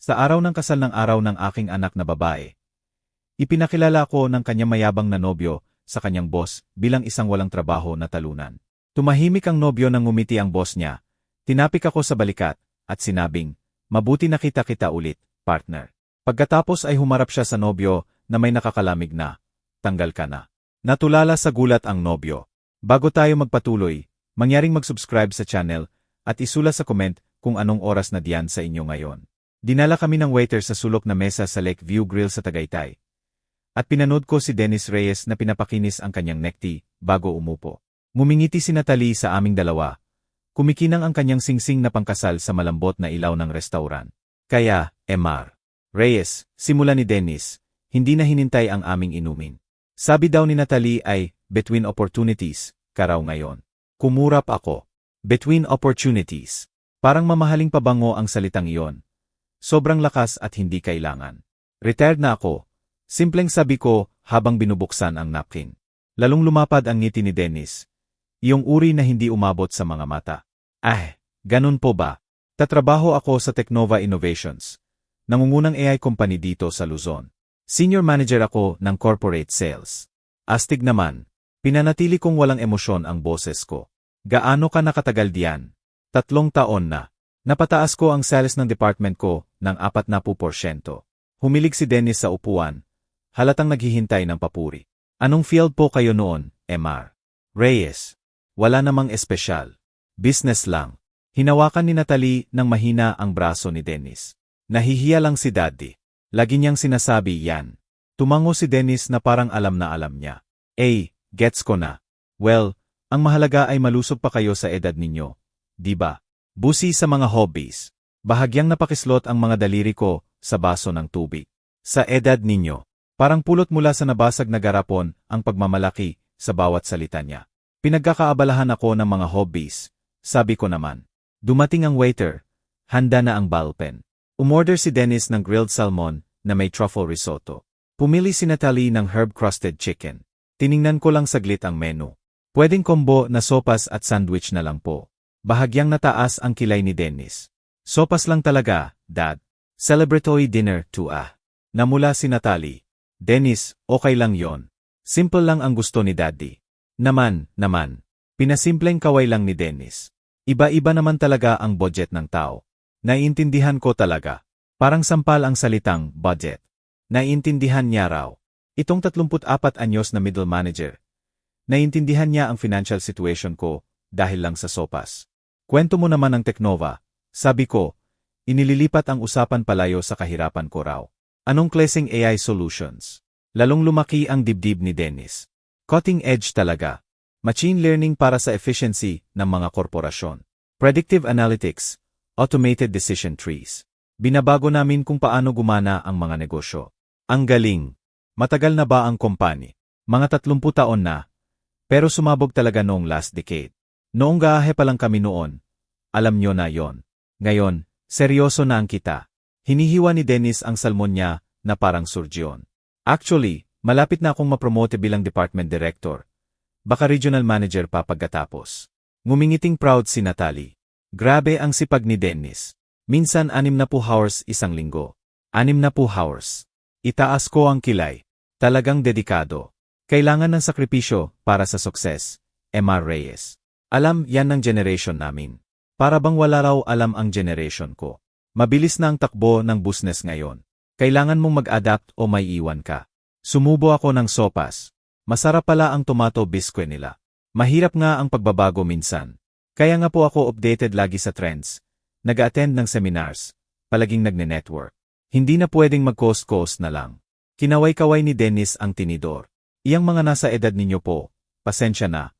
Sa araw ng kasal ng araw ng aking anak na babae, ipinakilala ko ng kanyang mayabang na nobyo sa kanyang boss bilang isang walang trabaho na talunan. Tumahimik ang nobyo nang ngumiti ang boss niya. Tinapik ako sa balikat at sinabing, "Mabuti nakita kita ulit, partner." Pagkatapos ay humarap siya sa nobyo na may nakakalamig na, "Tanggal ka na." Natulala sa gulat ang nobyo. Bago tayo magpatuloy, mangyaring mag-subscribe sa channel at isula sa comment kung anong oras na diyan sa inyo ngayon. Dinala kami ng waiter sa sulok na mesa sa Lakeview Grill sa Tagaytay. At pinanood ko si Dennis Reyes na pinapakinis ang kanyang neck tea bago umupo. Ngumingiti si Natalie sa aming dalawa. Kumikinang ang kanyang singsing na pangkasal sa malambot na ilaw ng restaurant. Kaya, Mr. Reyes, simula ni Dennis, hindi na hinintay ang aming inumin. Sabi daw ni Natalie ay, "Between opportunities, karaw ngayon." Kumurap ako. Between opportunities. Parang mamahaling pabango ang salitang iyon. Sobrang lakas at hindi kailangan. Retired na ako. Simpleng sabi ko habang binubuksan ang napkin. Lalong lumapad ang ngiti ni Dennis. Iyong uri na hindi umabot sa mga mata. Ganun po ba? Tatrabaho ako sa Technova Innovations. Nangungunang AI company dito sa Luzon. Senior manager ako ng corporate sales. Astig naman. Pinanatili kong walang emosyon ang boses ko. Gaano ka nakatagal diyan? 3 taon na. Napataas ko ang sales ng department ko ng 40%. Humilig si Dennis sa upuan. Halatang naghihintay ng papuri. Anong field po kayo noon, Mr. Reyes? Wala namang espesyal. Business lang. Hinawakan ni Natalie ng mahina ang braso ni Dennis. Nahihiya lang si Daddy. Lagi niyang sinasabi yan. Tumango si Dennis na parang alam na alam niya. Gets ko na. Well, ang mahalaga ay malusog pa kayo sa edad ninyo. Di ba? Busi sa mga hobbies. Bahagyang napakislot ang mga daliri ko sa baso ng tubig. Sa edad ninyo. Parang pulot mula sa nabasag na garapon ang pagmamalaki sa bawat salita niya. Pinagkakaabalahan ako ng mga hobbies. Sabi ko naman. Dumating ang waiter. Handa na ang ballpen. Umorder si Dennis ng grilled salmon na may truffle risotto. Pumili si Natalie ng herb-crusted chicken. Tiningnan ko lang saglit ang menu. Pwedeng combo na sopas at sandwich na lang po. Bahagyang nataas ang kilay ni Dennis. Sopas lang talaga, Dad. Celebratory dinner to Namula si Natalie. Dennis, okay lang yon. Simple lang ang gusto ni Daddy. Naman. Pinasimpleng kaway lang ni Dennis. Iba-iba naman talaga ang budget ng tao. Naiintindihan ko talaga. Parang sampal ang salitang budget. Naiintindihan niya raw. Itong 34 anyos na middle manager. Naiintindihan niya ang financial situation ko dahil lang sa sopas. Kwento mo naman ang Technova. Sabi ko, inililipat ang usapan palayo sa kahirapan ko raw. Anong klaseng AI solutions? Lalong lumaki ang dibdib ni Dennis. Cutting edge talaga. Machine learning para sa efficiency ng mga korporasyon. Predictive analytics. Automated decision trees. Binabago namin kung paano gumana ang mga negosyo. Ang galing. Matagal na ba ang company? Mga 30 taon na. Pero sumabog talaga noong last decade. Noong gaahe pa lang kami noon. Alam nyo na yon. Ngayon, seryoso na ang kita. Hinihiwa ni Dennis ang salmon niya na parang surgeon. Actually, malapit na akong mapromote bilang department director. Baka regional manager pa pagkatapos. Ngumingiting proud si Natalie. Grabe ang sipag ni Dennis. Minsan 60 hours isang linggo. 60 hours. Itaas ko ang kilay. Talagang dedikado. Kailangan ng sakripisyo para sa sukses. Mr. Reyes. Alam yan ng generation namin. Para bang wala raw alam ang generation ko. Mabilis na ang takbo ng business ngayon. Kailangan mong mag-adapt o may iwan ka. Sumubo ako ng sopas. Masarap pala ang tomato biscuit nila. Mahirap nga ang pagbabago minsan. Kaya nga po ako updated lagi sa trends. Nag-attend ng seminars. Palaging nagne-network. Hindi na pwedeng mag-coast-coast na lang. Kinaway-kaway ni Dennis ang tinidor. Iyang mga nasa edad ninyo po, pasensya na.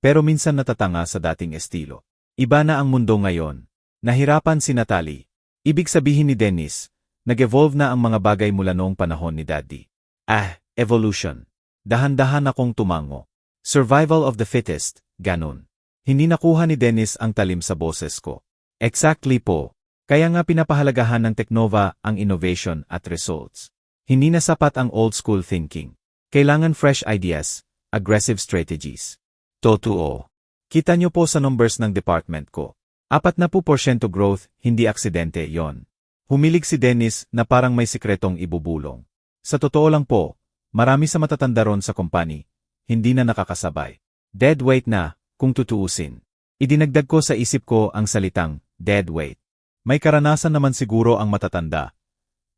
Pero minsan natatanga sa dating estilo. Iba na ang mundo ngayon. Nahirapan si Natalie. Ibig sabihin ni Dennis, nag-evolve na ang mga bagay mula noong panahon ni Daddy. Evolution. Dahan-dahan akong tumango. Survival of the fittest, ganun. Hindi nakuha ni Dennis ang talim sa boses ko. Exactly po. Kaya nga pinapahalagahan ng Technova ang innovation at results. Hindi na sapat ang old school thinking. Kailangan fresh ideas, aggressive strategies. Totoo. Kita nyo po sa numbers ng department ko. 40% growth, hindi aksidente yon. Humilig si Dennis na parang may sikretong ibubulong. Sa totoo lang po, marami sa matatanda ron sa company, hindi na nakakasabay. Dead weight na, kung tutuusin. Idinagdag ko sa isip ko ang salitang, dead weight. May karanasan naman siguro ang matatanda.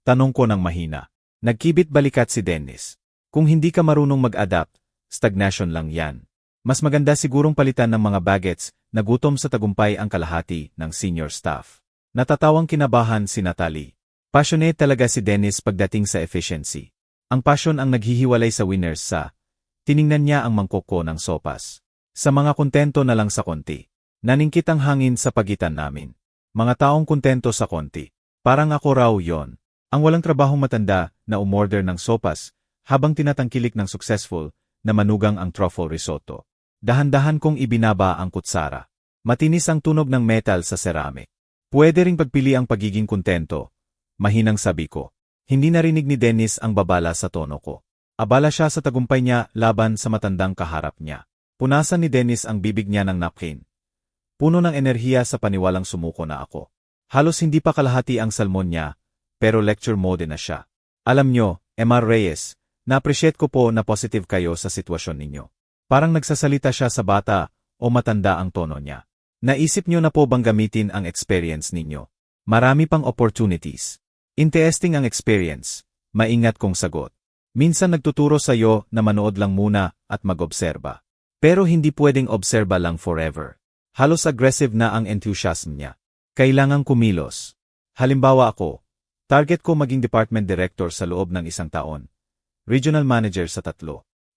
Tanong ko ng mahina. Nagkibit balikat si Dennis. Kung hindi ka marunong mag-adapt, stagnation lang yan. Mas maganda sigurong palitan ng mga bagets na gutom sa tagumpay ang kalahati ng senior staff. Natatawang kinabahan si Natalie. Passionate talaga si Dennis pagdating sa efficiency. Ang passion ang naghihiwalay sa winners sa tiningnan niya ang mangkoko ng sopas. Sa mga kontento na lang sa konti. Naningkit ang hangin sa pagitan namin. Mga taong kontento sa konti. Parang ako raw yon. Ang walang trabahong matanda na umorder ng sopas habang tinatangkilik ng successful na manugang ang truffle risotto. Dahan-dahan kong ibinaba ang kutsara. Matinis ang tunog ng metal sa ceramic. Pwede ring pagpili ang pagiging kontento. Mahinang sabi ko. Hindi narinig ni Dennis ang babala sa tono ko. Abala siya sa tagumpay niya laban sa matandang kaharap niya. Punasan ni Dennis ang bibig niya ng napkin. Puno ng enerhiya sa paniwalang sumuko na ako. Halos hindi pa kalahati ang salmon niya, pero lecture mode na siya. Alam nyo, Emma Reyes, na-appreciate ko po na positive kayo sa sitwasyon ninyo. Parang nagsasalita siya sa bata o matanda ang tono niya. Naisip nyo na po bang gamitin ang experience ninyo? Marami pang opportunities. Interesting ang experience. Maingat kong sagot. Minsan nagtuturo sa iyo na manood lang muna at mag-obserba. Pero hindi pwedeng obserba lang forever. Halos aggressive na ang enthusiasm niya. Kailangang kumilos. Halimbawa ako, target ko maging department director sa loob ng 1 taon. Regional manager sa 3.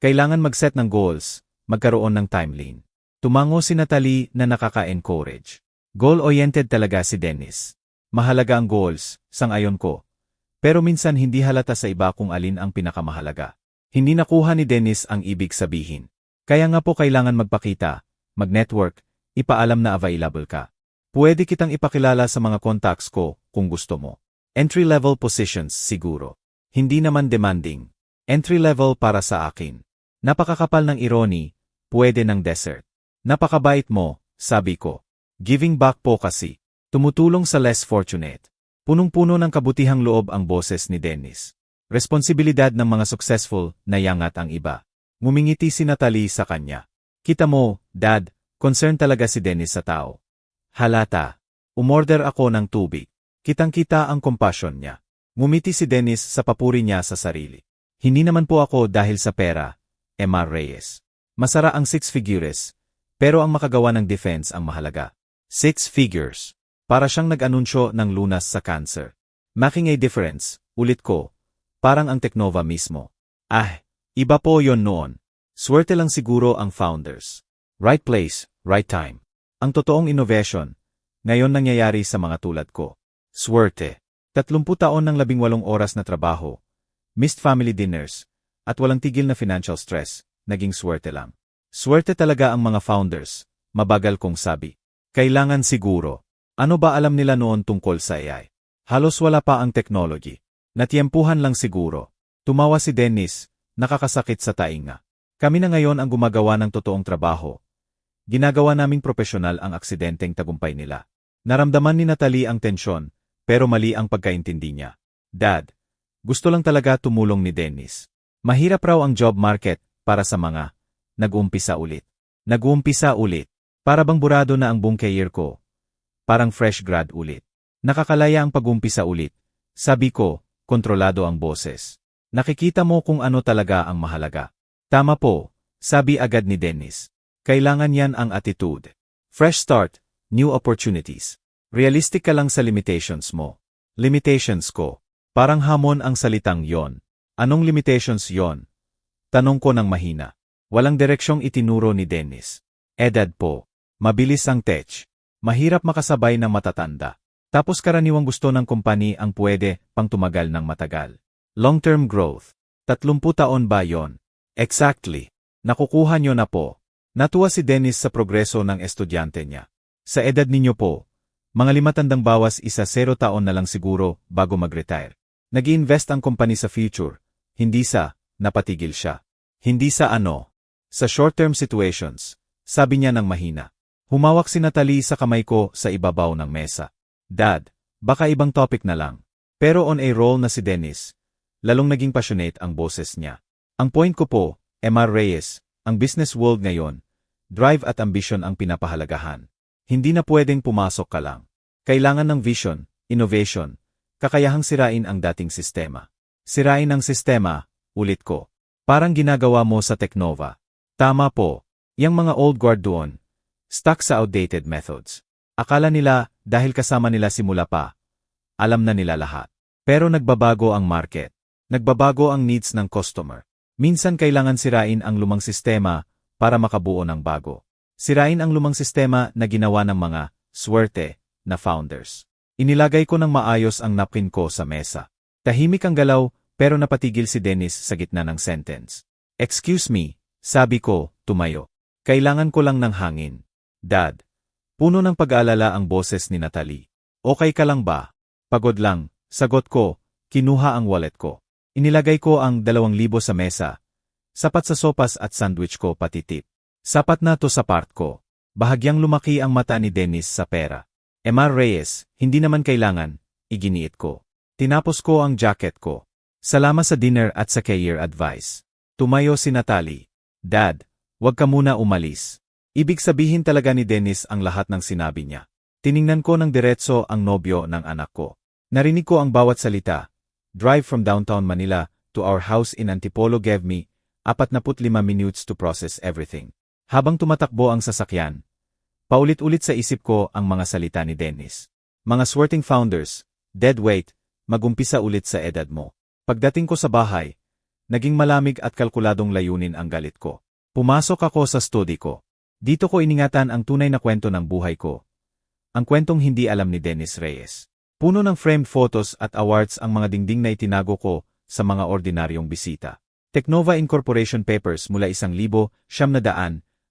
Kailangan mag-set ng goals, magkaroon ng timeline. Tumango si Natalie na nakaka-encourage. Goal-oriented talaga si Dennis. Mahalaga ang goals, sang-ayon ko. Pero minsan hindi halata sa iba kung alin ang pinakamahalaga. Hindi nakuha ni Dennis ang ibig sabihin. Kaya nga po kailangan magpakita, mag-network, ipaalam na available ka. Pwede kitang ipakilala sa mga contacts ko kung gusto mo. Entry-level positions siguro. Hindi naman demanding. Entry-level para sa akin. Napakakapal ng irony, pwede ng dessert. Napakabait mo, sabi ko. Giving back po kasi. Tumutulong sa less fortunate. Punong-puno ng kabutihang loob ang boses ni Dennis. Responsibilidad ng mga successful na yangat ang iba. Ngumingiti si Natalie sa kanya. Kita mo, Dad, concern talaga si Dennis sa tao. Halata. Umorder ako ng tubig. Kitang-kita ang compassion niya. Ngumiti si Dennis sa papuri niya sa sarili. Hindi naman po ako dahil sa pera, Emma Reyes. Masara ang 6 figures. Pero ang makagawa ng defense ang mahalaga. 6 figures. Para siyang nag-anunsyo ng lunas sa cancer. Making a difference, ulit ko. Parang ang Teknova mismo. Iba po yon noon. Swerte lang siguro ang founders. Right place, right time. Ang totoong innovation, ngayon nangyayari sa mga tulad ko. Swerte. 30 taon ng 18 oras na trabaho. Missed family dinners. At walang tigil na financial stress. Naging swerte lang. Swerte talaga ang mga founders, mabagal kong sabi. Kailangan siguro. Ano ba alam nila noon tungkol sa AI? Halos wala pa ang technology. Natiyempuhan lang siguro. Tumawa si Dennis, nakakasakit sa tainga. Kami na ngayon ang gumagawa ng totoong trabaho. Ginagawa naming profesional ang aksidenteng tagumpay nila. Naramdaman ni Natalie ang tensyon, pero mali ang pagkaintindi niya. Dad, gusto lang talaga tumulong ni Dennis. Mahirap raw ang job market para sa mga nag-uumpisa ulit. Nag-uumpisa ulit. Para bang burado na ang buong career ko. Parang fresh grad ulit. Nakakalaya ang pag-uumpisa ulit. Sabi ko, kontrolado ang boses. Nakikita mo kung ano talaga ang mahalaga. Tama po, sabi agad ni Dennis. Kailangan yan ang attitude. Fresh start, new opportunities. Realistic ka lang sa limitations mo. Limitations ko. Parang hamon ang salitang yon. Anong limitations yon? Tanong ko ng mahina. Walang direksyong itinuro ni Dennis. Edad po. Mabilis ang tech. Mahirap makasabay ng matatanda. Tapos karaniwang gusto ng kumpanya ang pwede pang tumagal ng matagal. Long-term growth. 30 taon ba yon? Exactly. Nakukuha nyo na po. Natuwa si Dennis sa progreso ng estudyante niya. Sa edad ninyo po, mga 5 tandang bawas 0 taon na lang siguro bago mag-retire. Nag-i-invest ang kumpanya sa future, hindi sa napatigil siya. Hindi sa sa short-term situations, sabi niya ng mahina. Humawak si Natalie sa kamay ko sa ibabaw ng mesa. Dad, baka ibang topic na lang. Pero on a roll na si Dennis, lalong naging passionate ang boses niya. Ang point ko po, Mr. Reyes, ang business world ngayon, drive at ambition ang pinapahalagahan. Hindi na pwedeng pumasok ka lang. Kailangan ng vision, innovation, kakayahang sirain ang dating sistema. Sirain ang sistema, ulit ko. Parang ginagawa mo sa Teknova. Tama po, yang mga old guard doon, stuck sa outdated methods. Akala nila, dahil kasama nila simula pa, alam na nila lahat. Pero nagbabago ang market. Nagbabago ang needs ng customer. Minsan kailangan sirain ang lumang sistema para makabuo ng bago. Sirain ang lumang sistema na ginawa ng mga swerte na founders. Inilagay ko ng maayos ang napkin ko sa mesa. Tahimik ang galaw pero napatigil si Dennis sa gitna ng sentence. Excuse me, sabi ko, tumayo. Kailangan ko lang ng hangin. Dad. Puno ng pag-aalala ang boses ni Natalie. Okay ka lang ba? Pagod lang, sagot ko, kinuha ang wallet ko. Inilagay ko ang 2,000 sa mesa. Sapat sa sopas at sandwich ko pati tip. Sapat na to sa part ko. Bahagyang lumaki ang mata ni Dennis sa pera. Mr. Reyes, hindi naman kailangan, iginiit ko. Tinapos ko ang jacket ko. Salamat sa dinner at sa career advice. Tumayo si Natalie. Dad, wag ka muna umalis. Ibig sabihin talaga ni Dennis ang lahat ng sinabi niya. Tiningnan ko ng diretso ang nobyo ng anak ko. Narinig ko ang bawat salita. Drive from downtown Manila to our house in Antipolo gave me 45 minutes to process everything. Habang tumatakbo ang sasakyan, paulit-ulit sa isip ko ang mga salita ni Dennis. Mga swerting founders, dead weight, magumpisa ulit sa edad mo. Pagdating ko sa bahay, naging malamig at kalkuladong layunin ang galit ko. Pumasok ako sa study ko. Dito ko iningatan ang tunay na kwento ng buhay ko. Ang kwentong hindi alam ni Dennis Reyes. Puno ng framed photos at awards ang mga dingding na itinago ko sa mga ordinaryong bisita. Teknova Incorporation Papers mula 1,900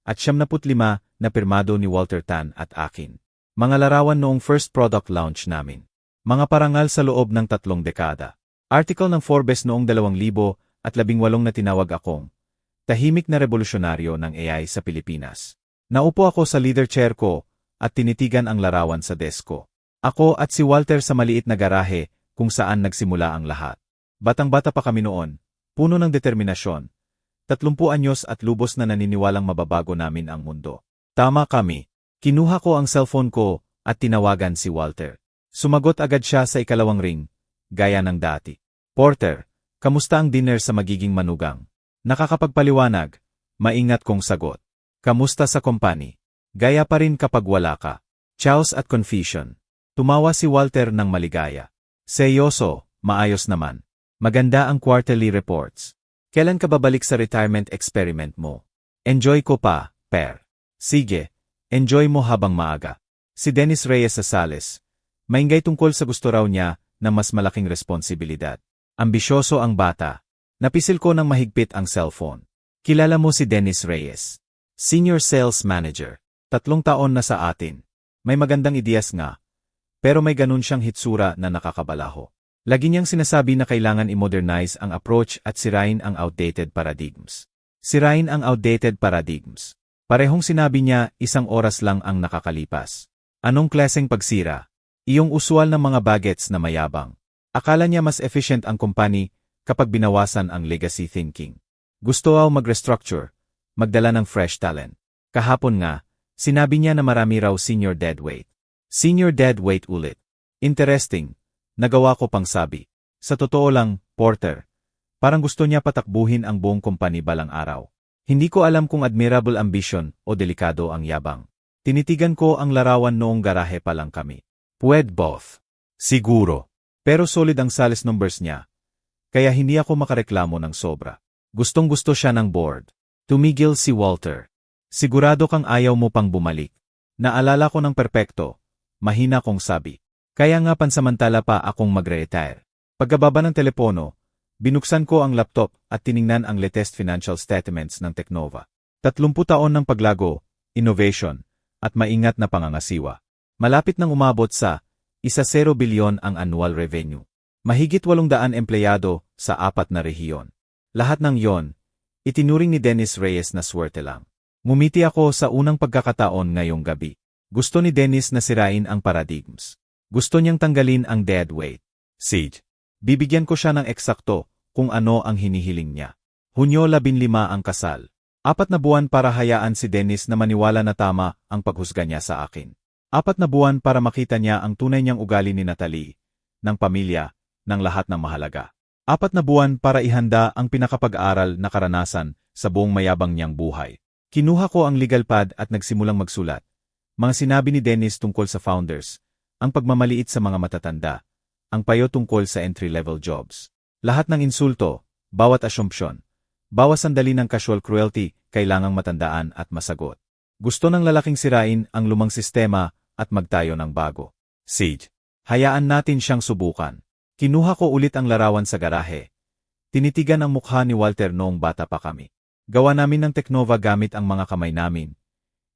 at 75 na pirmado ni Walter Tan at akin. Mga larawan noong first product launch namin. Mga parangal sa loob ng 3 dekada. Article ng Forbes noong 2018 na tinawag akong tahimik na revolusyonaryo ng AI sa Pilipinas. Naupo ako sa leader chair ko at tinitigan ang larawan sa desk ko. Ako at si Walter sa maliit na garahe kung saan nagsimula ang lahat. Batang-bata pa kami noon, puno ng determinasyon. 30 anyos at lubos na naniniwalang mababago namin ang mundo. Tama kami. Kinuha ko ang cellphone ko at tinawagan si Walter. Sumagot agad siya sa ikalawang ring, gaya ng dati. Porter, kamusta ang dinner sa magiging manugang? Nakakapagpaliwanag, maingat kong sagot. Kamusta sa company? Gaya pa rin kapag wala ka. Chaos at confusion. Tumawa si Walter ng maligaya. Seryoso, maayos naman. Maganda ang quarterly reports. Kailan ka babalik sa retirement experiment mo? Enjoy ko pa, per. Sige, enjoy mo habang maaga. Si Dennis Reyes Sales, maingay tungkol sa gusto raw niya na mas malaking responsibilidad. Ambisyoso ang bata. Napisil ko ng mahigpit ang cellphone. Kilala mo si Dennis Reyes. Senior Sales Manager. 3 taon na sa atin. May magandang ideyas nga. Pero may ganun siyang hitsura na nakakabalaho. Lagi niyang sinasabi na kailangan i-modernize ang approach at sirain ang outdated paradigms. Sirain ang outdated paradigms. Parehong sinabi niya, 1 oras lang ang nakakalipas. Anong klaseng pagsira? Iyong usual ng mga bagets na mayabang. Akala niya mas efficient ang company kapag binawasan ang legacy thinking. Gusto raw mag-restructure, magdala ng fresh talent. Kahapon nga, sinabi niya na marami raw senior deadweight. Senior deadweight ulit. Interesting. Nagawa ko pang sabi. Sa totoo lang, Porter, parang gusto niya patakbuhin ang buong company balang araw. Hindi ko alam kung admirable ambition o delikado ang yabang. Tinitigan ko ang larawan noong garahe pa lang kami. Pwede both. Siguro. Pero solid ang sales numbers niya. Kaya hindi ako makareklamo ng sobra. Gustong-gusto siya ng board. Tumigil si Walter. Sigurado kang ayaw mo pang bumalik. Naalala ko ng perpekto. Mahina kong sabi. Kaya nga pansamantala pa akong magre-retire. Pagkababa ng telepono, binuksan ko ang laptop at tiningnan ang latest financial statements ng Teknova. 30 taon ng paglago, innovation, at maingat na pangangasiwa. Malapit nang umabot sa 10 bilyon ang annual revenue. Mahigit 800 empleyado sa 4 na rehiyon. Lahat ng yon, itinuring ni Dennis Reyes na swerte lang. Ngumiti ako sa unang pagkakataon ngayong gabi. Gusto ni Dennis na sirain ang paradigms. Gusto niyang tanggalin ang dead weight. Sage. Bibigyan ko siya ng eksakto kung ano ang hinihiling niya. Hunyo 15 ang kasal. 4 na buwan para hayaan si Dennis na maniwala na tama ang paghusga niya sa akin. 4 na buwan para makita niya ang tunay niyang ugali ni Natalie, ng pamilya, ng lahat ng mahalaga. 4 na buwan para ihanda ang pinakapag-aral na karanasan sa buong mayabang niyang buhay. Kinuha ko ang legal pad at nagsimulang magsulat. Mga sinabi ni Dennis tungkol sa founders, ang pagmamaliit sa mga matatanda, ang payo tungkol sa entry-level jobs. Lahat ng insulto, bawat asyumpsyon, bawat sandali ng casual cruelty, kailangang matandaan at masagot. Gusto ng lalaking sirain ang lumang sistema at magtayo ng bago. Sage. Hayaan natin siyang subukan. Kinuha ko ulit ang larawan sa garahe. Tinitigan ang mukha ni Walter noong bata pa kami. Gawa namin ng Teknova gamit ang mga kamay namin.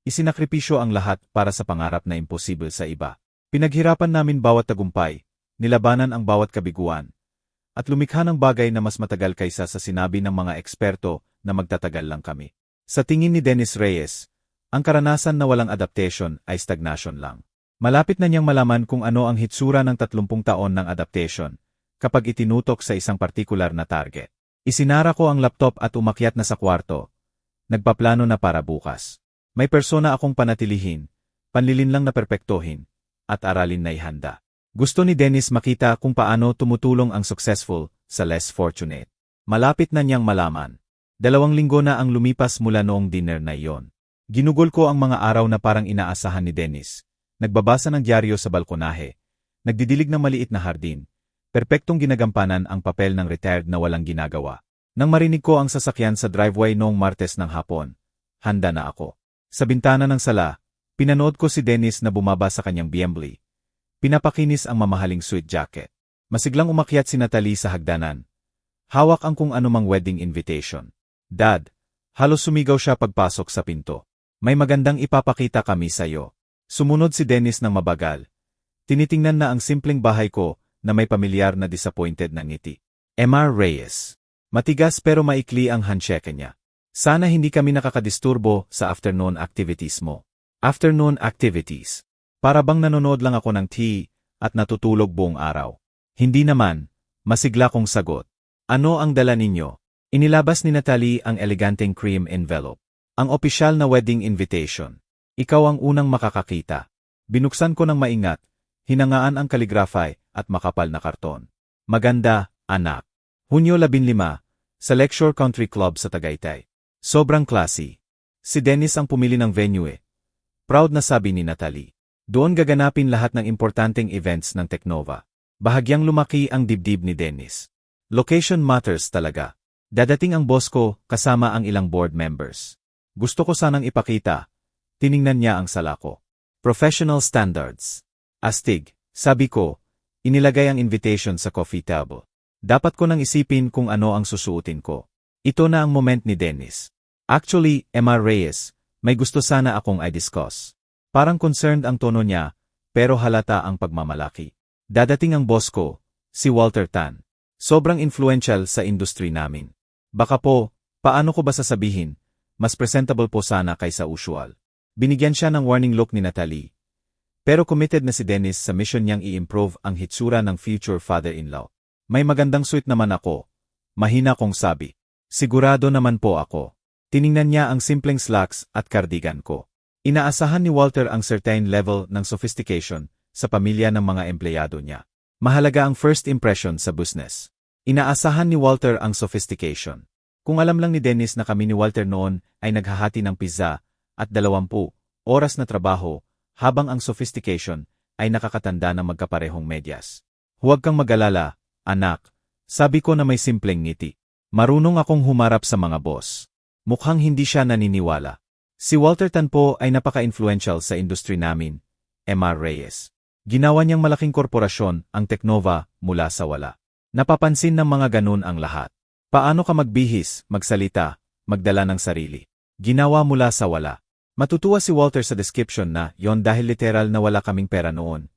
Isinakripisyo ang lahat para sa pangarap na imposible sa iba. Pinaghirapan namin bawat tagumpay, nilabanan ang bawat kabiguan, at lumikha ng bagay na mas matagal kaysa sa sinabi ng mga eksperto na magtatagal lang kami. Sa tingin ni Dennis Reyes, ang karanasan na walang adaptation ay stagnation lang. Malapit na niyang malaman kung ano ang hitsura ng 30 taon ng adaptation kapag itinutok sa isang partikular na target. Isinara ko ang laptop at umakyat na sa kwarto. Nagpaplano na para bukas. May persona akong panatilihin, panlilin lang na perpektohin, at aralin na ihanda. Gusto ni Dennis makita kung paano tumutulong ang successful sa less fortunate. Malapit na niyang malaman. 2 linggo na ang lumipas mula noong dinner na iyon. Ginugol ko ang mga araw na parang inaasahan ni Dennis. Nagbabasa ng dyaryo sa balkonahe. Nagdidilig ng maliit na hardin. Perpektong ginagampanan ang papel ng retired na walang ginagawa. Nang marinig ko ang sasakyan sa driveway noong Martes ng hapon, handa na ako. Sa bintana ng sala, pinanood ko si Dennis na bumaba sa kanyang BMW. Pinapakinis ang mamahaling suit jacket. Masiglang umakyat si Natalie sa hagdanan. Hawak ang kung anumang wedding invitation. Dad, halos sumigaw siya pagpasok sa pinto. May magandang ipapakita kami sa'yo. Sumunod si Dennis ng mabagal. Tinitingnan na ang simpleng bahay ko na may pamilyar na disappointed na ngiti. Emar Reyes. Matigas pero maikli ang handshake niya. Sana hindi kami nakakadisturbo sa afternoon activities mo. Afternoon activities. Para bang nanonood lang ako ng tea at natutulog buong araw. Hindi naman, masigla kong sagot. Ano ang dala ninyo? Inilabas ni Natalie ang eleganteng cream envelope. Ang opisyal na wedding invitation. Ikaw ang unang makakakita. Binuksan ko ng maingat, hinangaan ang kaligrafy at makapal na karton. Maganda, anak. Hunyo 15, sa Lecture Country Club sa Tagaytay. Sobrang classy. Si Dennis ang pumili ng venue eh. Proud na sabi ni Natalie. Doon gaganapin lahat ng importanteng events ng Teknova. Bahagyang lumaki ang dibdib ni Dennis. Location matters talaga. Dadating ang boss ko kasama ang ilang board members. Gusto ko sanang ipakita. Tiningnan niya ang sala ko. Professional standards. Astig, sabi ko, inilagay ang invitation sa coffee table. Dapat ko nang isipin kung ano ang susuotin ko. Ito na ang moment ni Dennis. Actually, Emma Reyes, may gusto sana akong i-discuss. Parang concerned ang tono niya, pero halata ang pagmamalaki. Dadating ang boss ko, si Walter Tan. Sobrang influential sa industry namin. Baka po, paano ko ba sasabihin? Mas presentable po sana kaysa usual. Binigyan siya ng warning look ni Natalie. Pero committed na si Dennis sa mission niyang i-improve ang hitsura ng future father-in-law. May magandang suit naman ako. Mahina kong sabi. Sigurado naman po ako. Tiningnan niya ang simpleng slacks at cardigan ko. Inaasahan ni Walter ang certain level ng sophistication sa pamilya ng mga empleyado niya. Mahalaga ang first impression sa business. Inaasahan ni Walter ang sophistication. Kung alam lang ni Dennis na kami ni Walter noon ay naghahati ng pizza at 20 oras na trabaho habang ang sophistication ay nakakatanda ng magkaparehong medyas. Huwag kang mag-alala, anak. Sabi ko na may simpleng ngiti. Marunong akong humarap sa mga boss. Mukhang hindi siya naniniwala. Si Walter Tan po ay napaka-influential sa industry namin, Emma Reyes. Ginawa niyang malaking korporasyon ang Teknova mula sa wala. Napapansin ng mga ganun ang lahat. Paano ka magbihis, magsalita, magdala ng sarili? Ginawa mula sa wala. Matutuwa si Walter sa description na yon dahil literal na wala kaming pera noon.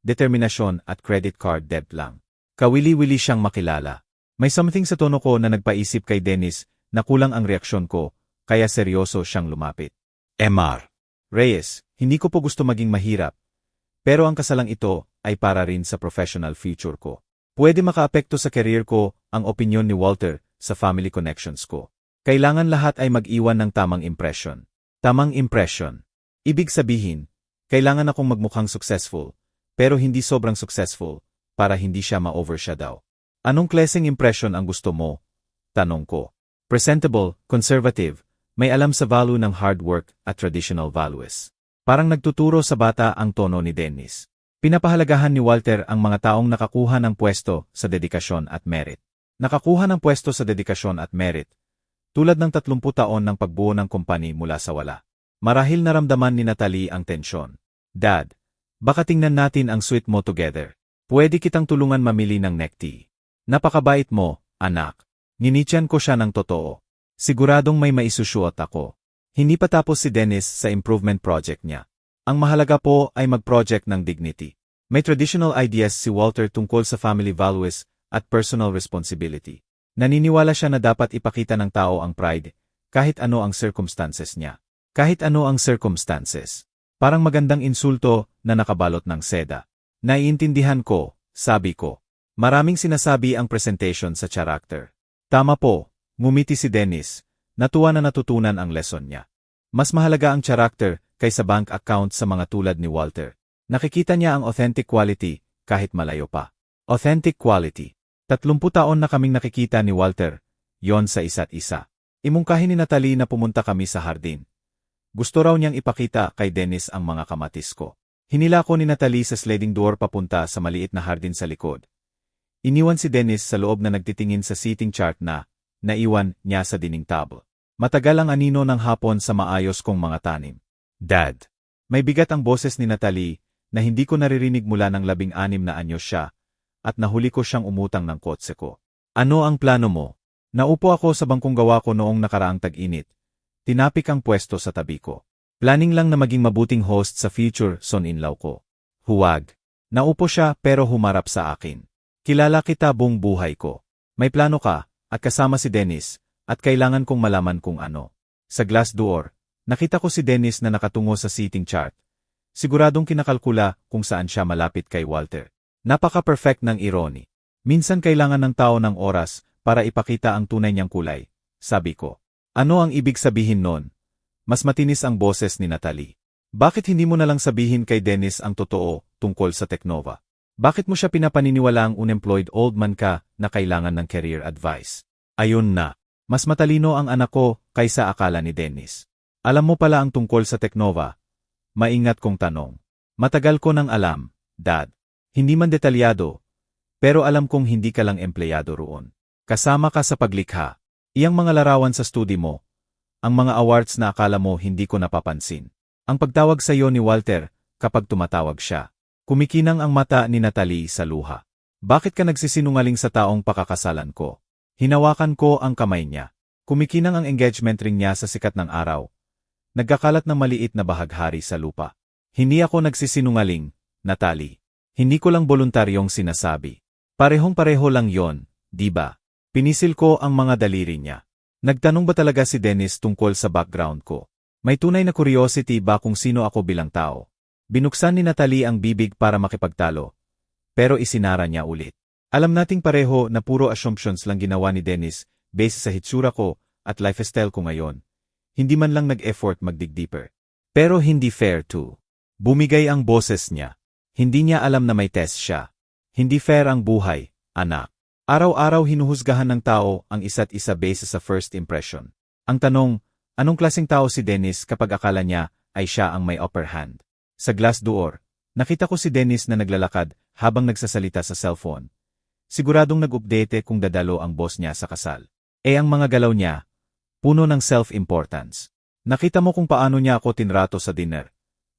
Determinasyon at credit card debt lang. Kawili-wili siyang makilala. May something sa tono ko na nagpaisip kay Dennis na kulang ang reaksyon ko, kaya seryoso siyang lumapit. Emar Reyes, hindi ko po gusto maging mahirap. Pero ang kasalang ito ay para rin sa professional future ko. Pwede makaapekto sa career ko ang opinyon ni Walter sa family connections ko. Kailangan lahat ay mag-iwan ng tamang impression. Tamang impression. Ibig sabihin, kailangan akong magmukhang successful, pero hindi sobrang successful, para hindi siya ma-overshadow. Anong klaseng impression ang gusto mo? Tanong ko. Presentable, conservative, may alam sa value ng hard work at traditional values. Parang nagtuturo sa bata ang tono ni Dennis. Pinapahalagahan ni Walter ang mga taong nakakuha ng pwesto sa dedikasyon at merit. Nakakuha ng pwesto sa dedikasyon at merit, tulad ng 30 taon ng pagbuo ng kumpanya mula sa wala. Marahil naramdaman ni Natalie ang tensyon. Dad, baka tingnan natin ang suite mo together. Pwede kitang tulungan mamili ng neck tea. Napakabait mo, anak. Ninityan ko siya ng totoo. Siguradong may maisusuot ako. Hindi pa tapos si Dennis sa improvement project niya. Ang mahalaga po ay mag-project ng dignity. May traditional ideas si Walter tungkol sa family values at personal responsibility. Naniniwala siya na dapat ipakita ng tao ang pride, kahit ano ang circumstances niya. Kahit ano ang circumstances. Parang magandang insulto na nakabalot ng seda. Naiintindihan ko, sabi ko. Maraming sinasabi ang presentation sa character. Tama po, ngumiti si Dennis. Natuwa na natutunan ang lesson niya. Mas mahalaga ang character kaysa bank account sa mga tulad ni Walter. Nakikita niya ang authentic quality kahit malayo pa. Authentic quality. 30 taon na kaming nakikita ni Walter, yon sa isa't isa. Imungkahin ni Natalie na pumunta kami sa hardin. Gusto raw niyang ipakita kay Dennis ang mga kamatis ko. Hinila ko ni Natalie sa sliding door papunta sa maliit na hardin sa likod. Iniwan si Dennis sa loob na nagtitingin sa seating chart na naiwan niya sa dining table. Matagal ang anino ng hapon sa maayos kong mga tanim. Dad. May bigat ang boses ni Natalie na hindi ko naririnig mula ng 16 na anyos siya at nahuli ko siyang umutang ng kotse ko. Ano ang plano mo? Naupo ako sa bangkong gawa ko noong nakaraang tag-init. Tinapik ang pwesto sa tabi ko. Planning lang na maging mabuting host sa future son-in-law ko. Huwag. Naupo siya pero humarap sa akin. Kilala kita buong buhay ko. May plano ka at kasama si Dennis at kailangan kong malaman kung ano. Sa glass door, nakita ko si Dennis na nakatungo sa seating chart. Siguradong kinakalkula kung saan siya malapit kay Walter. Napaka-perfect ng irony. Minsan kailangan ng tao ng oras para ipakita ang tunay niyang kulay, sabi ko. Ano ang ibig sabihin nun? Mas matinis ang boses ni Natalie. Bakit hindi mo nalang sabihin kay Dennis ang totoo tungkol sa Teknova? Bakit mo siya pinapaniniwalaang unemployed old man ka na kailangan ng career advice? Ayun na. Mas matalino ang anak ko kaysa akala ni Dennis. Alam mo pala ang tungkol sa Teknova? Maingat kong tanong. Matagal ko nang alam, Dad. Hindi man detalyado, pero alam kong hindi ka lang empleyado roon. Kasama ka sa paglikha. Iyang mga larawan sa study mo. Ang mga awards na akala mo hindi ko napapansin. Ang pagtawag sa iyo ni Walter kapag tumatawag siya. Kumikinang ang mata ni Natalie sa luha. Bakit ka nagsisinungaling sa taong pakakasalan ko? Hinawakan ko ang kamay niya. Kumikinang ang engagement ring niya sa sikat ng araw. Nagkakalat ng maliit na bahaghari sa lupa. Hindi ako nagsisinungaling, Natalie. Hindi ko lang voluntaryong sinasabi. Parehong-pareho lang yon, di ba? Pinisil ko ang mga daliri niya. Nagtanong ba talaga si Dennis tungkol sa background ko? May tunay na curiosity ba kung sino ako bilang tao? Binuksan ni Natalie ang bibig para makipagtalo. Pero isinara niya ulit. Alam nating pareho na puro assumptions lang ginawa ni Dennis base sa hitsura ko at lifestyle ko ngayon. Hindi man lang nag-effort mag-dig deeper. Pero hindi fair too. Bumigay ang boses niya. Hindi niya alam na may test siya. Hindi fair ang buhay, anak. Araw-araw hinuhusgahan ng tao ang isa't isa base sa first impression. Ang tanong, anong klaseng tao si Dennis kapag akala niya ay siya ang may upper hand? Sa glass door, nakita ko si Dennis na naglalakad habang nagsasalita sa cellphone. Siguradong nag-update kung dadalo ang boss niya sa kasal. Ang mga galaw niya, puno ng self-importance. Nakita mo kung paano niya ako tinrato sa dinner.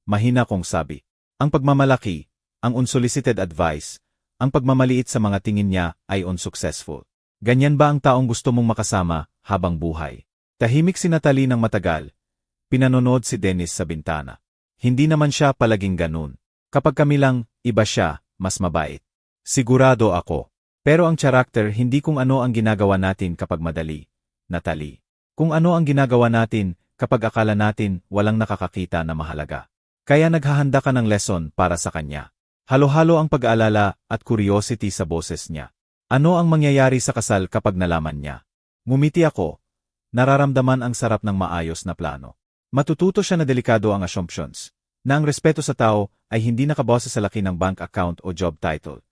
Mahina kong sabi. Ang pagmamalaki, ang unsolicited advice, ang pagmamaliit sa mga tingin niya ay unsuccessful. Ganyan ba ang taong gusto mong makasama habang buhay? Tahimik si Natalie ng matagal. Pinanonood si Dennis sa bintana. Hindi naman siya palaging ganun. Kapag kami lang, iba siya, mas mabait. Sigurado ako. Pero ang character hindi kung ano ang ginagawa natin kapag madali, Natalie. Kung ano ang ginagawa natin kapag akala natin walang nakakakita na mahalaga. Kaya naghahanda ka ng lesson para sa kanya. Halo-halo ang pag-aalala at curiosity sa boses niya. Ano ang mangyayari sa kasal kapag nalaman niya? Ngumiti ako. Nararamdaman ang sarap ng maayos na plano. Matututo siya na delikado ang assumptions, na ang respeto sa tao ay hindi nakabase sa laki ng bank account o job title,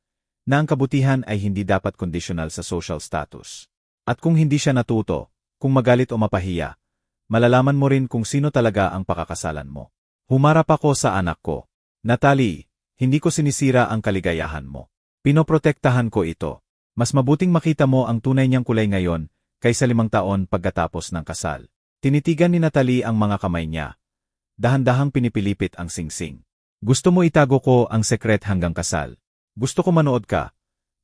na ang kabutihan ay hindi dapat conditional sa social status. At kung hindi siya natuto, kung magalit o mapahiya, malalaman mo rin kung sino talaga ang pakakasalan mo. Humarap ako sa anak ko. Natalie, hindi ko sinisira ang kaligayahan mo. Pinoprotektahan ko ito. Mas mabuting makita mo ang tunay niyang kulay ngayon kaysa 5 taon pagkatapos ng kasal. Tinitigan ni Natalie ang mga kamay niya. Dahan-dahang pinipilipit ang singsing. Gusto mo itago ko ang sekret hanggang kasal. Gusto ko manood ka.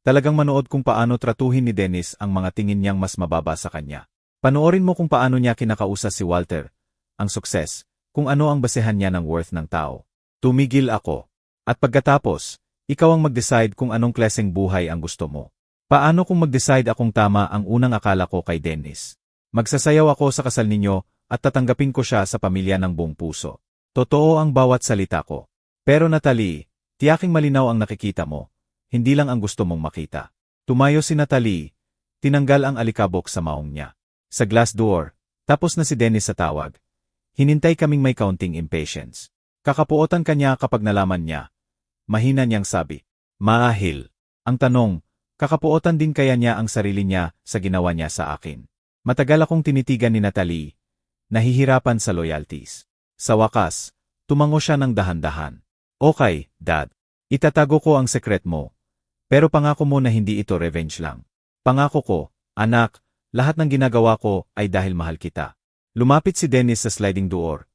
Talagang manood kung paano tratuhin ni Dennis ang mga tingin niyang mas mababa sa kanya. Panoorin mo kung paano niya kinakausap si Walter, ang sukses, kung ano ang basehan niya ng worth ng tao. Tumigil ako. At pagkatapos, ikaw ang mag-decide kung anong klaseng buhay ang gusto mo. Paano kung mag-decide akong tama ang unang akala ko kay Dennis? Magsasayaw ako sa kasal ninyo at tatanggapin ko siya sa pamilya ng buong puso. Totoo ang bawat salita ko. Pero Natalie, tiyaking malinaw ang nakikita mo. Hindi lang ang gusto mong makita. Tumayo si Natalie. Tinanggal ang alikabok sa maong niya. Sa glass door, tapos na si Dennis sa tawag. Hinintay kaming may kaunting impatience. Kakapuotan kanya kapag nalaman niya. Mahina niyang sabi, "Maahil." Ang tanong, kakapuotan din kaya niya ang sarili niya sa ginawa niya sa akin. Matagal akong tinitigan ni Natalie. Nahihirapan sa loyalties. Sa wakas, tumango siya ng dahan-dahan. "Okay, Dad. Itatago ko ang sekret mo. Pero pangako mo na hindi ito revenge lang. Pangako ko, anak, lahat ng ginagawa ko ay dahil mahal kita." Lumapit si Dennis sa sliding door.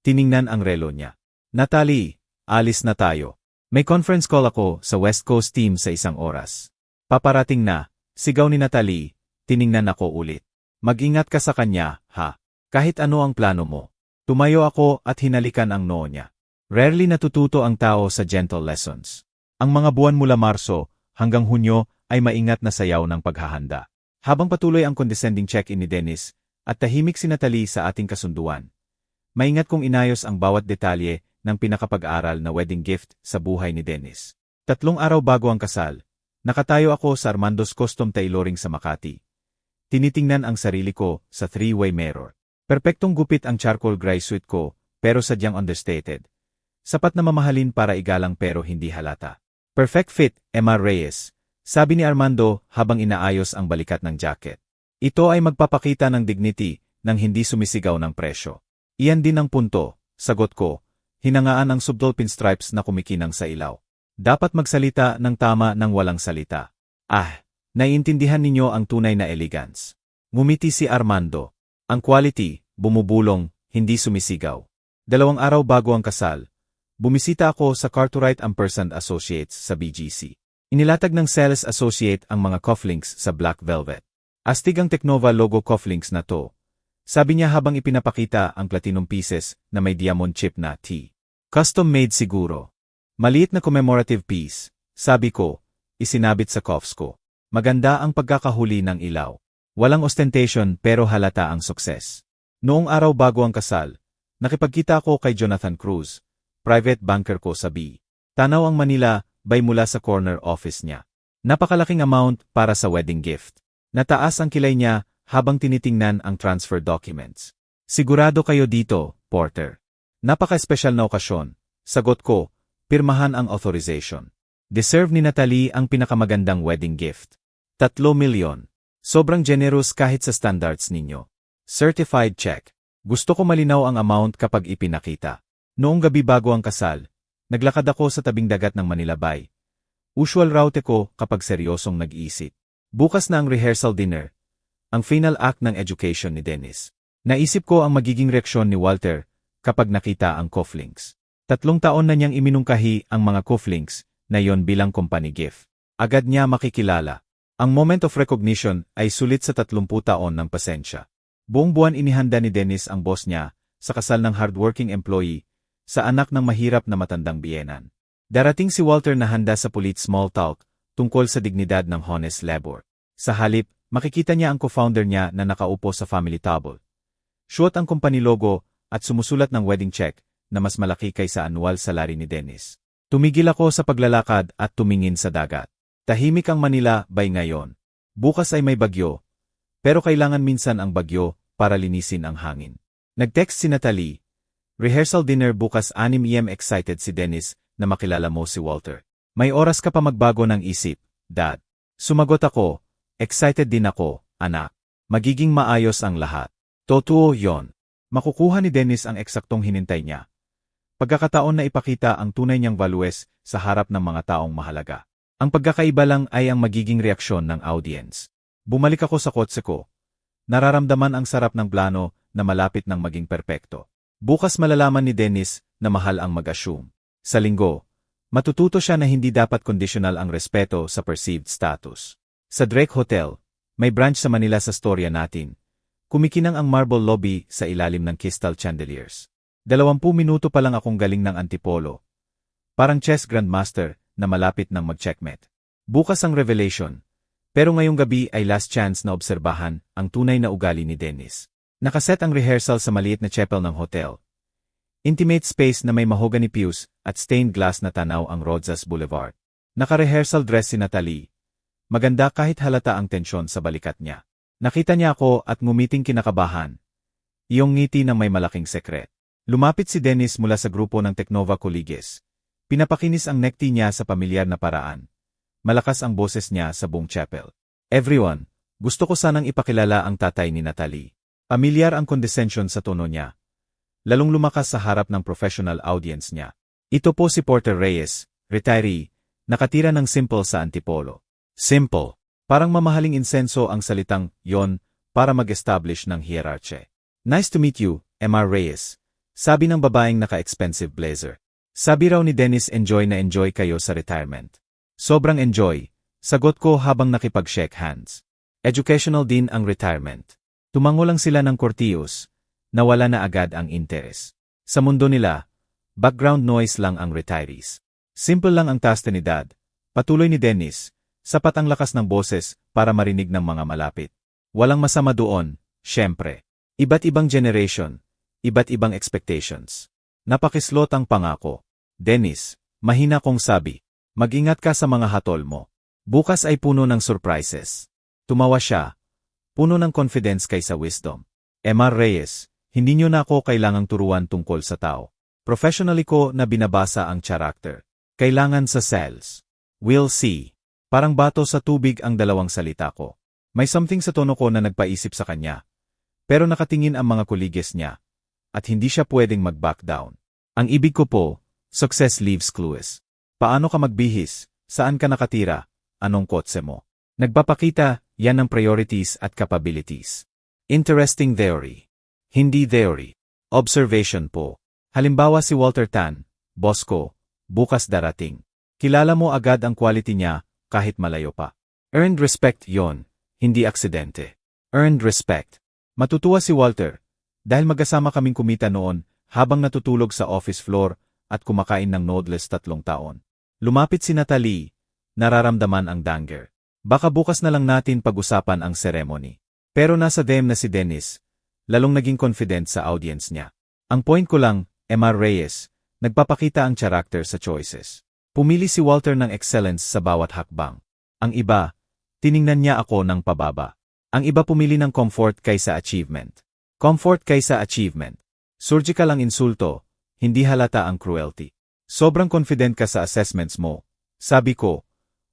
Tiningnan ang relo niya. "Natalie, alis na tayo. May conference call ako sa West Coast team sa 1 oras. Paparating na," sigaw ni Natalie. Tiningnan ako ulit. "Mag-ingat ka sa kanya, ha? Kahit ano ang plano mo." Tumayo ako at hinalikan ang noo niya. Rarely natututo ang tao sa gentle lessons. Ang mga buwan mula Marso hanggang Hunyo ay maingat na sayaw ng paghahanda. Habang patuloy ang condescending check-in ni Dennis at tahimik si Natalie sa ating kasunduan, maingat kong inayos ang bawat detalye ng pinakapag-aral na wedding gift sa buhay ni Dennis. 3 araw bago ang kasal, nakatayo ako sa Armando's Custom Tailoring sa Makati. Tinitingnan ang sarili ko sa 3-way mirror. Perpektong gupit ang charcoal gray suit ko, pero sadyang understated. Sapat na mamahalin para igalang pero hindi halata. "Perfect fit, Emma Reyes," sabi ni Armando habang inaayos ang balikat ng jacket. "Ito ay magpapakita ng dignity nang hindi sumisigaw ng presyo." "Iyan din ang punto," sagot ko. Hinangaan ang subtle pinstripes na kumikinang sa ilaw. Dapat magsalita ng tama ng walang salita. Naiintindihan ninyo ang tunay na elegance. Ngumiti si Armando. Ang quality, bumubulong, hindi sumisigaw. 2 araw bago ang kasal, bumisita ako sa Cartwright & Persson Associates sa BGC. Inilatag ng sales associate ang mga cufflinks sa black velvet. "Astig ang Teknova logo cufflinks na to," sabi niya habang ipinapakita ang platinum pieces na may diamond chip na T. "Custom made siguro." "Maliit na commemorative piece," sabi ko, isinabit sa cuffs ko. Maganda ang pagkakahuli ng ilaw. Walang ostentation pero halata ang sukses. Noong araw bago ang kasal, nakipagkita ako kay Jonathan Cruz, private banker ko sa B. Tanaw ang Manila, bay mula sa corner office niya. Napakalaking amount para sa wedding gift. Nataas ang kilay niya habang tinitingnan ang transfer documents. "Sigurado kayo dito, Porter." "Napaka-espesyal na okasyon," sagot ko, pirmahan ang authorization. Deserve ni Natalie ang pinakamagandang wedding gift. 3 milyon. Sobrang generous kahit sa standards ninyo. Certified check. Gusto ko malinaw ang amount kapag ipinakita. Noong gabi bago ang kasal, naglakad ako sa tabing dagat ng Manila Bay. Usual route ko kapag seryosong nag-iisip. Bukas na ang rehearsal dinner, ang final act ng education ni Dennis. Naisip ko ang magiging reaksyon ni Walter kapag nakita ang cufflinks. 3 taon na niyang iminungkahi ang mga cufflinks na yon bilang company gift. Agad niya makikilala. Ang moment of recognition ay sulit sa 30 taon ng pasensya. Buong buwan inihanda ni Dennis ang boss niya sa kasal ng hardworking employee sa anak ng mahirap na matandang biyenan. Darating si Walter na handa sa pulit small talk tungkol sa dignidad ng honest labor. Sa halip, makikita niya ang co-founder niya na nakaupo sa family table. Suot ang company logo at sumusulat ng wedding check na mas malaki kaysa annual salary ni Dennis. Tumigil ako sa paglalakad at tumingin sa dagat. Tahimik ang Manila Bay ngayon. Bukas ay may bagyo, pero kailangan minsan ang bagyo para linisin ang hangin. Nag-text si Natalie, "Rehearsal dinner bukas 6 AM." Excited si Dennis na makilala mo si Walter. "May oras ka pa magbago ng isip, Dad." Sumagot ako, "Excited din ako, anak. Magiging maayos ang lahat." Totoo yon. Makukuha ni Dennis ang eksaktong hinintay niya. Pagkakataon na ipakita ang tunay niyang values sa harap ng mga taong mahalaga. Ang pagkakaiba lang ay ang magiging reaksyon ng audience. Bumalik ako sa kotse ko. Nararamdaman ang sarap ng plano na malapit ng maging perpekto. Bukas malalaman ni Dennis na mahal ang mag-assume. Sa linggo, matututo siya na hindi dapat conditional ang respeto sa perceived status. Sa Drake Hotel, may branch sa Manila sa storya natin. Kumikinang ang marble lobby sa ilalim ng crystal chandeliers. 20 minuto pa lang akong galing ng Antipolo. Parang chess grandmaster na malapit ng mag-checkmate. Bukas ang revelation. Pero ngayong gabi ay last chance na obserbahan ang tunay na ugali ni Dennis. Nakaset ang rehearsal sa maliit na chapel ng hotel. Intimate space na may mahogany pews at stained glass na tanaw ang Rosas Boulevard. Naka-rehearsal dress si Natalie. Maganda kahit halata ang tensyon sa balikat niya. Nakita niya ako at ngumiting kinakabahan. Iyong ngiti na may malaking sekret. Lumapit si Dennis mula sa grupo ng Tecnova Colleges. Pinapakinis ang necktie niya sa pamilyar na paraan. Malakas ang boses niya sa buong chapel. "Everyone, gusto ko sanang ipakilala ang tatay ni Natalie." Pamilyar ang condescension sa tono niya. Lalong lumakas sa harap ng professional audience niya. "Ito po si Porter Reyes, retiree, nakatira ng Simple sa Antipolo." Simple. Parang mamahaling insenso ang salitang yon para mag-establish ng hierarchy. "Nice to meet you, Emma Reyes," sabi ng babaeng naka-expensive blazer. Sabi raw ni Dennis, enjoy na enjoy kayo sa retirement. Sobrang enjoy, sagot ko habang nakipag-shake hands. Educational din ang retirement. Tumango lang sila ng kortiyos, nawala na agad ang interes. Sa mundo nila, background noise lang ang retirees. Simple lang ang taste ni Dad. Patuloy ni Dennis, sapat ang lakas ng boses para marinig ng mga malapit. Walang masama doon, syempre. Iba't ibang generation, iba't ibang expectations. Napakislot ang pangako. "Dennis," mahina kong sabi, "mag-ingat ka sa mga hatol mo. Bukas ay puno ng surprises." Tumawa siya, puno ng confidence kaysa wisdom. "Emma Reyes, hindi niyo na ako kailangang turuan tungkol sa tao. Professionally ko na binabasa ang character. Kailangan sa sales. We'll see." Parang bato sa tubig ang dalawang salita ko. May something sa tono ko na nagpaisip sa kanya. Pero nakatingin ang mga koleges niya. At hindi siya pwedeng mag-back down. Ang ibig ko po, success leaves clues. Paano ka magbihis? Saan ka nakatira? Anong kotse mo? Nagpapakita, yan ang priorities at capabilities. Interesting theory. Hindi theory. Observation po. Halimbawa si Walter Tan, boss ko, bukas darating. Kilala mo agad ang quality niya kahit malayo pa. Earned respect yon, hindi aksidente. Earned respect. Matutuwa si Walter dahil magkasama kaming kumita noon habang natutulog sa office floor at kumakain ng noodles 3 taon. Lumapit si Natalie, nararamdaman ang danger. Baka bukas na lang natin pag-usapan ang ceremony. Pero nasa DM na si Dennis, lalong naging confident sa audience niya. Ang point ko lang, Emma Reyes, nagpapakita ang character sa choices. Pumili si Walter ng excellence sa bawat hakbang. Ang iba, tiningnan niya ako ng pababa. Ang iba pumili ng comfort kaysa achievement. Comfort kaysa achievement. Surgical ang insulto, hindi halata ang cruelty. Sobrang confident ka sa assessments mo. Sabi ko,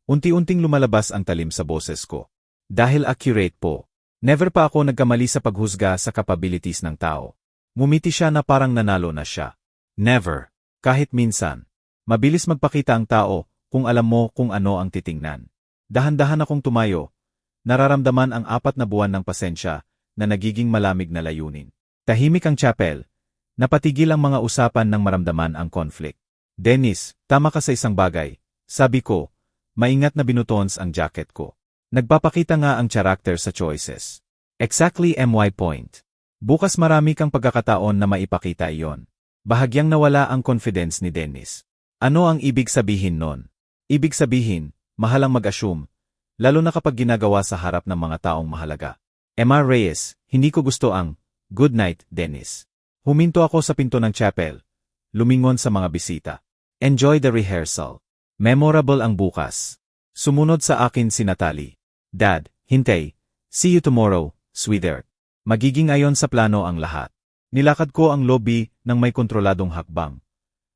unti-unting lumalabas ang talim sa boses ko. Dahil accurate po. Never pa ako nagkamali sa paghusga sa capabilities ng tao. Ngumiti siya na parang nanalo na siya. Never. Kahit minsan. Mabilis magpakita ang tao kung alam mo kung ano ang titingnan. Dahan-dahan akong tumayo. Nararamdaman ang 4 na buwan ng pasensya na nagiging malamig na layunin. Tahimik ang chapel. Napatigil ang mga usapan nang maramdaman ang conflict. Dennis, tama ka sa isang bagay. Sabi ko, maingat na binutons ang jacket ko. Nagpapakita nga ang character sa choices. Exactly my point. Bukas marami kang pagkakataon na maipakita iyon. Bahagyang nawala ang confidence ni Dennis. Ano ang ibig sabihin nun? Ibig sabihin, mahalang mag-assume, lalo na kapag ginagawa sa harap ng mga taong mahalaga. Emma Reyes, hindi ko gusto ang, "Good night, Dennis." Huminto ako sa pinto ng chapel. Lumingon sa mga bisita. Enjoy the rehearsal. Memorable ang bukas. Sumunod sa akin si Natalie. Dad, hintay. See you tomorrow, sweetheart. Magiging ayon sa plano ang lahat. Nilakad ko ang lobby ng may kontroladong hakbang.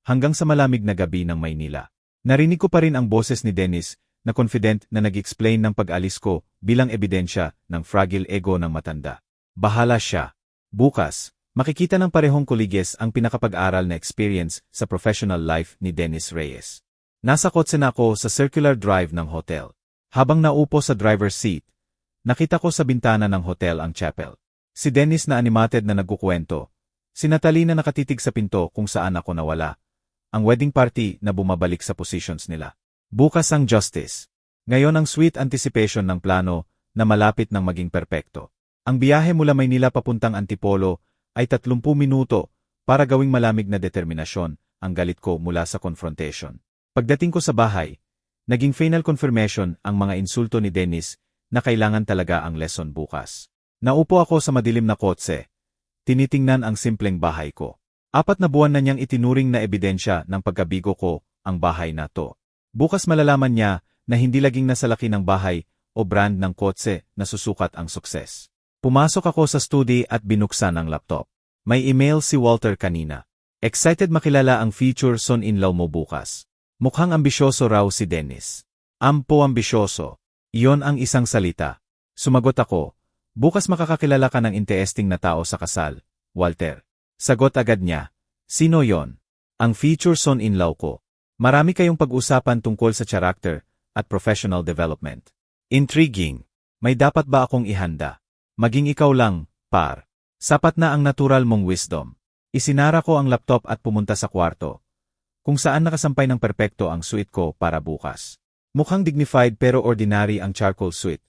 Hanggang sa malamig na gabi ng Maynila. Narinig ko pa rin ang boses ni Dennis na confident na nag-explain ng pag-alis ko bilang ebidensya ng fragile ego ng matanda. Bahala siya. Bukas, makikita ng parehong koleges ang pinakapag-aral na experience sa professional life ni Dennis Reyes. Nasa kotse na ako sa circular drive ng hotel. Habang naupo sa driver's seat, nakita ko sa bintana ng hotel ang chapel. Si Dennis na animated na nagkukwento. Si Natalie na nakatitig sa pinto kung saan ako nawala. Ang wedding party na bumabalik sa positions nila. Bukas ang justice. Ngayon ang sweet anticipation ng plano na malapit ng maging perpekto. Ang biyahe mula Maynila papuntang Antipolo ay 30 minuto para gawing malamig na determinasyon ang galit ko mula sa confrontation. Pagdating ko sa bahay, naging final confirmation ang mga insulto ni Dennis na kailangan talaga ang lesson bukas. Naupo ako sa madilim na kotse. Tinitingnan ang simpleng bahay ko. 4 na buwan na niyang itinuring na ebidensya ng pagkabigo ko ang bahay na to. Bukas malalaman niya na hindi laging nasa laki ng bahay o brand ng kotse na susukat ang sukses. Pumasok ako sa study at binuksan ang laptop. May email si Walter kanina. Excited makilala ang future son-in-law mo bukas. Mukhang ambisyoso raw si Dennis. Ampo ambisyoso. Iyon ang isang salita. Sumagot ako, bukas makakakilala ka ng interesting na tao sa kasal, Walter. Sagot agad niya, sino yon? Ang future son-in-law ko. Marami kayong pag-usapan tungkol sa character at professional development. Intriguing. May dapat ba akong ihanda? Maging ikaw lang, par. Sapat na ang natural mong wisdom. Isinara ko ang laptop at pumunta sa kwarto, kung saan nakasampay ng perpekto ang suite ko para bukas. Mukhang dignified pero ordinary ang charcoal suite.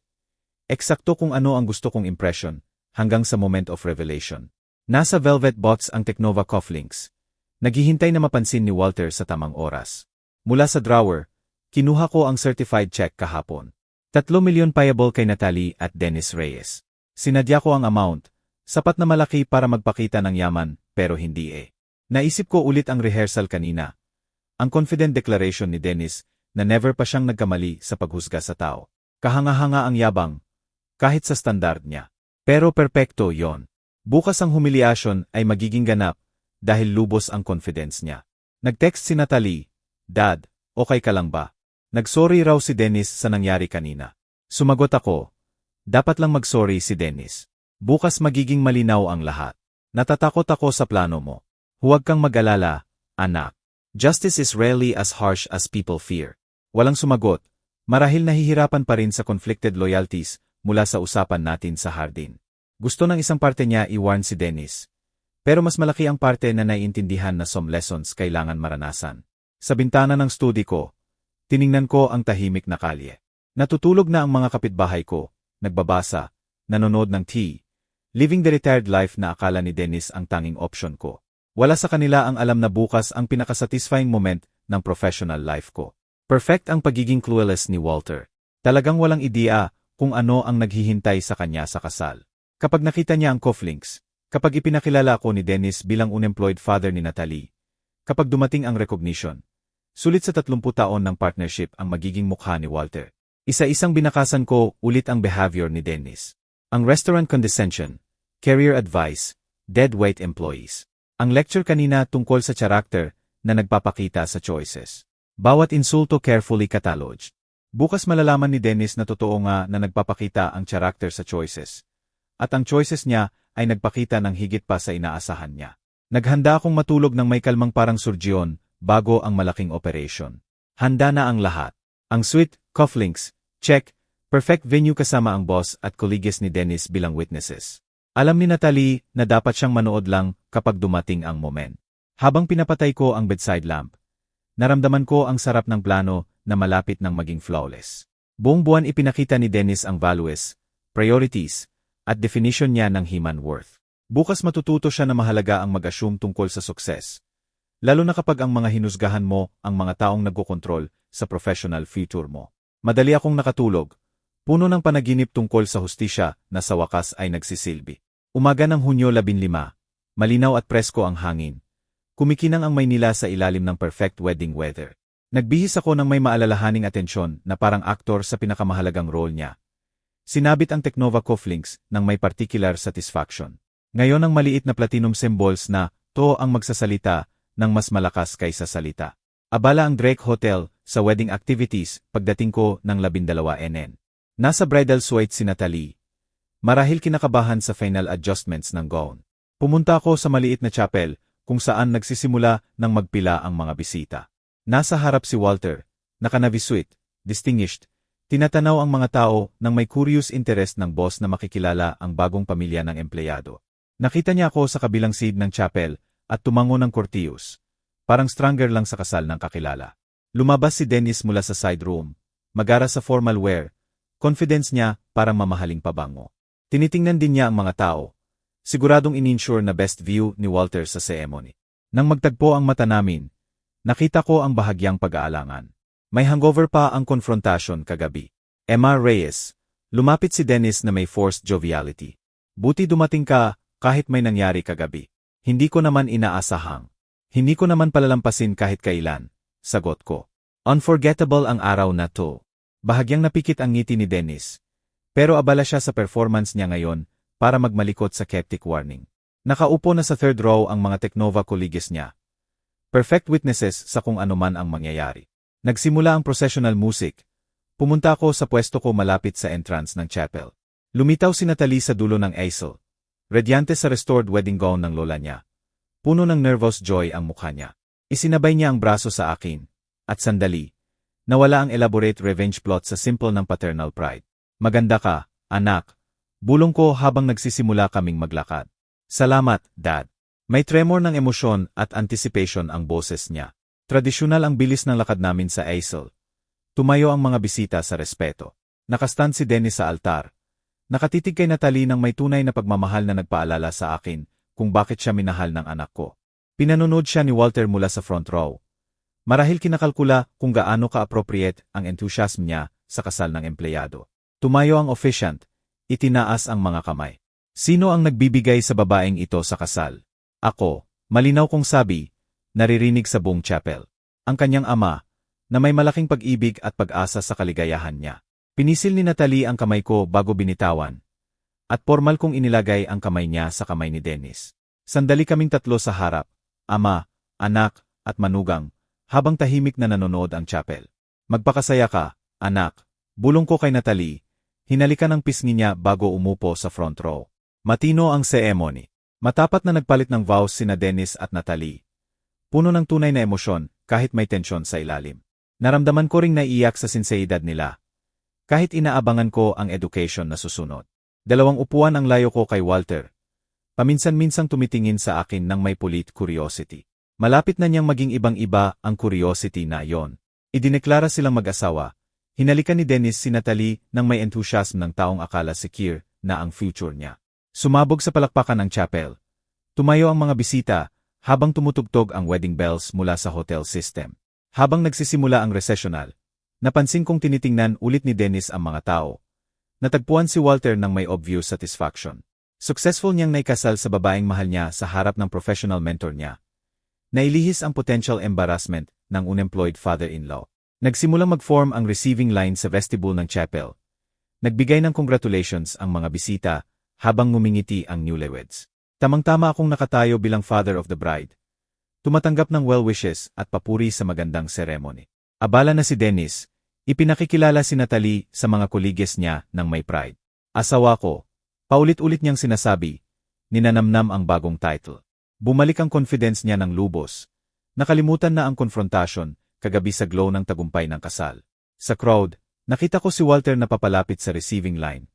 Eksakto kung ano ang gusto kong impression, hanggang sa moment of revelation. Nasa velvet box ang Tecnova cufflinks. Naghihintay na mapansin ni Walter sa tamang oras. Mula sa drawer, kinuha ko ang certified check kahapon. 3 milyon payable kay Natalie at Dennis Reyes. Sinadya ko ang amount, sapat na malaki para magpakita ng yaman, pero hindi eh. Naisip ko ulit ang rehearsal kanina. Ang confident declaration ni Dennis na never pa siyang nagkamali sa paghusga sa tao. Kahanga-hanga ang yabang, kahit sa standard niya. Pero perpekto yon. Bukas ang humiliation ay magiging ganap dahil lubos ang confidence niya. Nag-text si Natalie, Dad, okay ka lang ba? Nagsorry raw si Dennis sa nangyari kanina. Sumagot ako, dapat lang magsorry si Dennis. Bukas magiging malinaw ang lahat. Natatakot ako sa plano mo. Huwag kang mag-alala, anak. Justice is rarely as harsh as people fear. Walang sumagot, marahil nahihirapan pa rin sa conflicted loyalties mula sa usapan natin sa hardin. Gusto ng isang parte niya i-warn si Dennis. Pero mas malaki ang parte na naiintindihan na some lessons kailangan maranasan. Sa bintana ng study ko, tiningnan ko ang tahimik na kalye. Natutulog na ang mga kapitbahay ko, nagbabasa, nanonood ng tea, living the retired life na akala ni Dennis ang tanging option ko. Wala sa kanila ang alam na bukas ang pinakasatisfying moment ng professional life ko. Perfect ang pagiging clueless ni Walter. Talagang walang ideya kung ano ang naghihintay sa kanya sa kasal. Kapag nakita niya ang cufflinks, kapag ipinakilala ako ni Dennis bilang unemployed father ni Natalie, kapag dumating ang recognition, sulit sa 30 taon ng partnership ang magiging mukha ni Walter. Isa-isang binakasan ko ulit ang behavior ni Dennis. Ang restaurant condescension, career advice, deadweight employees. Ang lecture kanina tungkol sa character na nagpapakita sa choices. Bawat insulto carefully cataloged. Bukas malalaman ni Dennis na totoo nga na nagpapakita ang character sa choices. At ang choices niya ay nagpakita ng higit pa sa inaasahan niya. Naghanda akong matulog ng may kalmang parang surgeon bago ang malaking operation. Handa na ang lahat. Ang suite, cufflinks, check, perfect venue kasama ang boss at colleagues ni Dennis bilang witnesses. Alam ni Natalie na dapat siyang manood lang kapag dumating ang moment. Habang pinapatay ko ang bedside lamp, naramdaman ko ang sarap ng plano na malapit ng maging flawless. Buong buwan ipinakita ni Dennis ang values, priorities, at definition niya ng human worth. Bukas matututo siya na mahalaga ang mag-assume tungkol sa success. Lalo na kapag ang mga hinusgahan mo ang mga taong nagkokontrol sa professional future mo. Madali akong nakatulog. Puno ng panaginip tungkol sa hustisya na sa wakas ay nagsisilbi. Umaga ng Hunyo 15. Malinaw at presko ang hangin. Kumikinang ang Maynila sa ilalim ng perfect wedding weather. Nagbihis ako ng may maalalahaning atensyon na parang aktor sa pinakamahalagang role niya. Sinabit ang Tecnova cufflinks ng may particular satisfaction. Ngayon ang maliit na platinum symbols na to ang magsasalita ng mas malakas kaysa salita. Abala ang Drake Hotel sa wedding activities pagdating ko ng 12 NN. Nasa bridal suite si Natalie. Marahil kinakabahan sa final adjustments ng gown. Pumunta ako sa maliit na chapel kung saan nagsisimula ng magpila ang mga bisita. Nasa harap si Walter, naka-navy suite, distinguished. Tinatanaw ang mga tao ng may curious interest ng boss na makikilala ang bagong pamilya ng empleyado. Nakita niya ako sa kabilang side ng chapel at tumango ng courteous. Parang stranger lang sa kasal ng kakilala. Lumabas si Dennis mula sa side room. Magara sa formal wear. Confidence niya parang mamahaling pabango. Tinitingnan din niya ang mga tao. Siguradong in-ensure na best view ni Walter sa ceremony. Nang magtagpo ang mata namin, nakita ko ang bahagyang pag-aalangan. May hangover pa ang konfrontasyon kagabi. Emma Reyes. Lumapit si Dennis na may forced joviality. Buti dumating ka kahit may nangyari kagabi. Hindi ko naman inaasahang. Hindi ko naman palalampasin kahit kailan. Sagot ko. Unforgettable ang araw na to. Bahagyang napikit ang ngiti ni Dennis. Pero abala siya sa performance niya ngayon para magmalikot sa skeptic warning. Nakaupo na sa third row ang mga Tecnova colleagues niya. Perfect witnesses sa kung anuman ang mangyayari. Nagsimula ang processional music. Pumunta ako sa pwesto ko malapit sa entrance ng chapel. Lumitaw si Natalie sa dulo ng aisle. Radiante sa restored wedding gown ng lola niya. Puno ng nervous joy ang mukha niya. Isinabay niya ang braso sa akin. At sandali, nawala ang elaborate revenge plot sa simple ng paternal pride. Maganda ka, anak. Bulong ko habang nagsisimula kaming maglakad. Salamat, Dad. May tremor ng emosyon at anticipation ang boses niya. Tradisyonal ang bilis ng lakad namin sa aisle. Tumayo ang mga bisita sa respeto. Nakastand si Dennis sa altar. Nakatitig kay Natalie ng may tunay na pagmamahal na nagpaalala sa akin kung bakit siya minahal ng anak ko. Pinanonood siya ni Walter mula sa front row. Marahil kinakalkula kung gaano ka-appropriate ang enthusiasm niya sa kasal ng empleyado. Tumayo ang officiant. Itinaas ang mga kamay. Sino ang nagbibigay sa babaeng ito sa kasal? Ako. Malinaw kong sabi. Naririnig sa buong chapel. Ang kanyang ama, na may malaking pag-ibig at pag-asa sa kaligayahan niya. Pinisil ni Natalie ang kamay ko bago binitawan. At formal kong inilagay ang kamay niya sa kamay ni Dennis. Sandali kaming tatlo sa harap, ama, anak, at manugang, habang tahimik na nanonood ang chapel. Magpakasaya ka, anak. Bulong ko kay Natalie. Hinalikan ang pisngi niya bago umupo sa front row. Matino ang ceremony. Matapat na nagpalit ng vows sina Dennis at Natalie. Puno ng tunay na emosyon, kahit may tensyon sa ilalim. Naramdaman ko ring naiiyak sa sinseridad nila. Kahit inaabangan ko ang education na susunod. 2 upuan ang layo ko kay Walter. Paminsan-minsang tumitingin sa akin ng may pulit curiosity. Malapit na niyang maging ibang-iba ang curiosity na yon. Idineklara silang mag-asawa. Hinalikan ni Dennis si Natalie ng may enthusiasm ng taong akala secure na ang future niya. Sumabog sa palakpakan ng chapel. Tumayo ang mga bisita, habang tumutugtog ang wedding bells mula sa hotel system. Habang nagsisimula ang recessional, napansin kong tinitingnan ulit ni Dennis ang mga tao. Natagpuan si Walter ng may obvious satisfaction. Successful niyang naikasal sa babaeng mahal niya sa harap ng professional mentor niya. Nailihis ang potential embarrassment ng unemployed father-in-law. Nagsimulang mag-form ang receiving line sa vestibule ng chapel. Nagbigay ng congratulations ang mga bisita habang ngumingiti ang newlyweds. Tamang-tama akong nakatayo bilang father of the bride. Tumatanggap ng well wishes at papuri sa magandang ceremony. Abala na si Dennis. Ipinakikilala si Natalie sa mga colleagues niya ng may pride. Asawa ko. Paulit-ulit niyang sinasabi. Ninanamnam ang bagong title. Bumalik ang confidence niya ng lubos. Nakalimutan na ang konfrontasyon kagabi sa glow ng tagumpay ng kasal. Sa crowd, nakita ko si Walter na papalapit sa receiving line.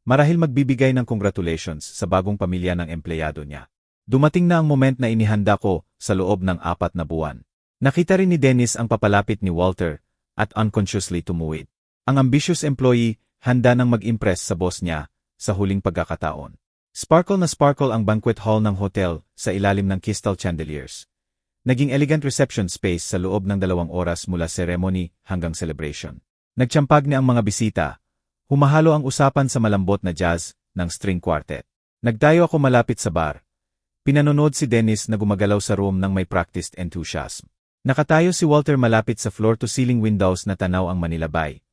Marahil magbibigay ng congratulations sa bagong pamilya ng empleyado niya. Dumating na ang moment na inihanda ko sa loob ng 4 na buwan. Nakita rin ni Dennis ang papalapit ni Walter at unconsciously tumuwid. Ang ambitious employee handa nang mag-impress sa boss niya sa huling pagkakataon. Sparkle na sparkle ang banquet hall ng hotel sa ilalim ng crystal chandeliers. Naging elegant reception space sa loob ng 2 oras mula ceremony hanggang celebration. Nagtsampag ni ang mga bisita. Humahalo ang usapan sa malambot na jazz ng string quartet. Nagtayo ako malapit sa bar. Pinanonood si Dennis na gumagalaw sa room ng may practiced enthusiasm. Nakatayo si Walter malapit sa floor-to-ceiling windows na tanaw ang Manila Bay.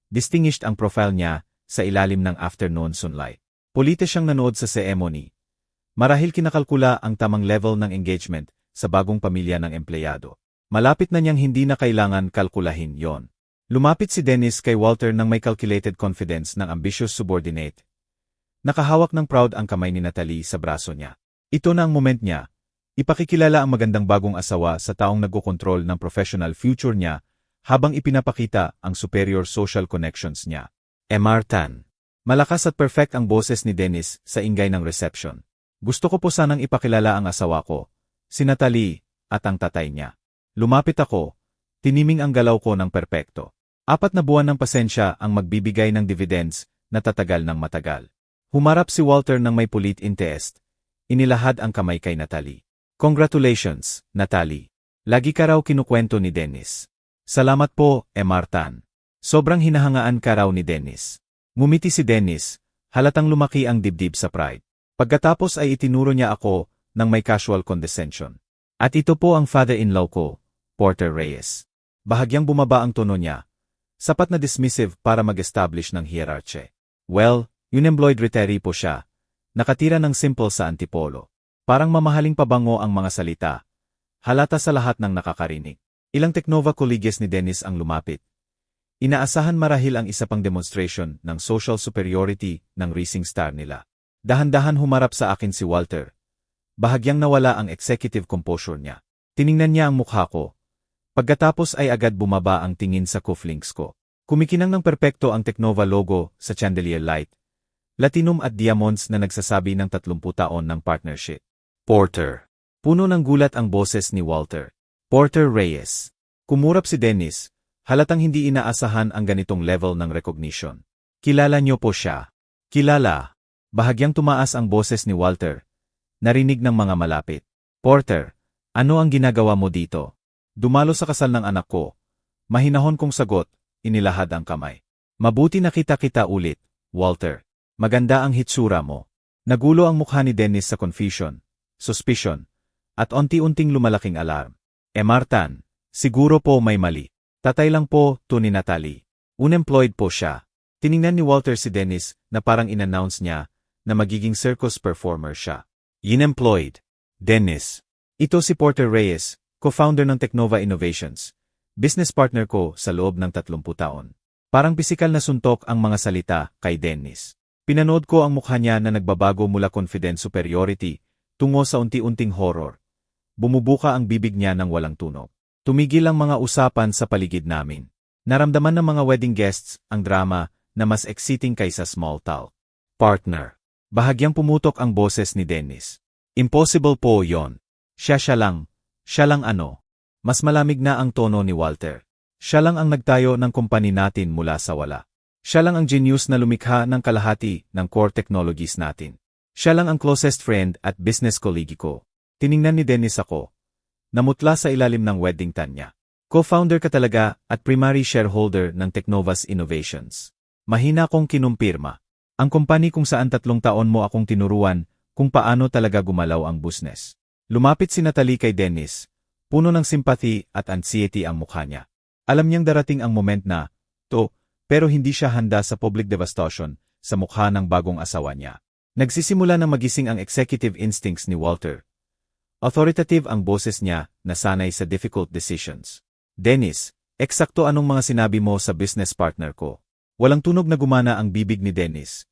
Distinguished ang profile niya sa ilalim ng afternoon sunlight. Polite siyang nanood sa ceremony. Marahil kinakalkula ang tamang level ng engagement sa bagong pamilya ng empleyado. Malapit na niyang hindi na kailangan kalkulahin yon. Lumapit si Dennis kay Walter nang may calculated confidence ng ambitious subordinate. Nakahawak ng proud ang kamay ni Natalie sa braso niya. Ito na ang moment niya. Ipakikilala ang magandang bagong asawa sa taong nagkokontrol ng professional future niya habang ipinapakita ang superior social connections niya. Mr. Tan. Malakas at perfect ang boses ni Dennis sa ingay ng reception. Gusto ko po sanang ipakilala ang asawa ko, si Natalie, at ang tatay niya. Lumapit ako, tiniming ang galaw ko ng perpekto. 4 na buwan ng pasensya ang magbibigay ng dividends na tatagal ng matagal. Humarap si Walter ng may pulit interest. Inilahad ang kamay kay Natalie. Congratulations, Natalie. Lagi ka raw kinukwento ni Dennis. Salamat po, Mr. Tan. Sobrang hinahangaan ka raw ni Dennis. Ngumiti si Dennis, halatang lumaki ang dibdib sa pride. Pagkatapos ay itinuro niya ako ng may casual condescension. At ito po ang father-in-law ko, Porter Reyes. Bahagyang bumaba ang tono niya. Sapat na dismissive para mag-establish ng hierarchy. Well, unemployed retiree po siya. Nakatira ng simple sa Antipolo. Parang mamahaling pabango ang mga salita. Halata sa lahat ng nakakarinig. Ilang Technova colleagues ni Dennis ang lumapit. Inaasahan marahil ang isa pang demonstration ng social superiority ng rising star nila. Dahan-dahan humarap sa akin si Walter. Bahagyang nawala ang executive composure niya. Tiningnan niya ang mukha ko. Pagkatapos ay agad bumaba ang tingin sa cufflinks ko. Kumikinang ng perpekto ang Technova logo sa chandelier light. Platinum at diamonds na nagsasabi ng 30 taon ng partnership. Porter. Puno ng gulat ang boses ni Walter. Porter Reyes. Kumurap si Dennis. Halatang hindi inaasahan ang ganitong level ng recognition. Kilala niyo po siya. Kilala. Bahagyang tumaas ang boses ni Walter. Narinig ng mga malapit. Porter, ano ang ginagawa mo dito? Dumalo sa kasal ng anak ko. Mahinahon kong sagot, inilahad ang kamay. Mabuti nakita kita ulit, Walter. Maganda ang hitsura mo. Nagulo ang mukha ni Dennis sa confusion, suspicion, at unti-unting lumalaking alarm. Mr. Tan, siguro po may mali. Tatay lang po, to ni Natalie. Unemployed po siya. Tiningnan ni Walter si Dennis na parang in-announce niya na magiging circus performer siya. Unemployed. Dennis. Ito si Porter Reyes, co-founder ng Technova Innovations. Business partner ko sa loob ng 30 taon. Parang pisikal na suntok ang mga salita kay Dennis. Pinanood ko ang mukha niya na nagbabago mula confident superiority tungo sa unti-unting horror. Bumubuka ang bibig niya ng walang tunog. Tumigil ang mga usapan sa paligid namin. Naramdaman ng mga wedding guests ang drama na mas exciting kaysa small talk. Partner. Bahagyang pumutok ang boses ni Dennis. Impossible po yon. Siya lang ano. Mas malamig na ang tono ni Walter. Siya lang ang nagtayo ng kumpanya natin mula sa wala. Siya lang ang genius na lumikha ng kalahati ng core technologies natin. Siya lang ang closest friend at business colleague ko. Tiningnan ni Dennis ako. Namutla sa ilalim ng wedding tan niya. Co-founder ka talaga at primary shareholder ng Technova's Innovations. Mahina kong kinumpirma. Ang kumpanya kung saan 3 taon mo akong tinuruan kung paano talaga gumalaw ang business. Lumapit si Natalie kay Dennis. Puno ng sympathy at anxiety ang mukha niya. Alam niyang darating ang moment na, pero hindi siya handa sa public devastation sa mukha ng bagong asawa niya. Nagsisimula na magising ang executive instincts ni Walter. Authoritative ang boses niya na sanay sa difficult decisions. Dennis, eksakto anong mga sinabi mo sa business partner ko? Walang tunog na gumana ang bibig ni Dennis.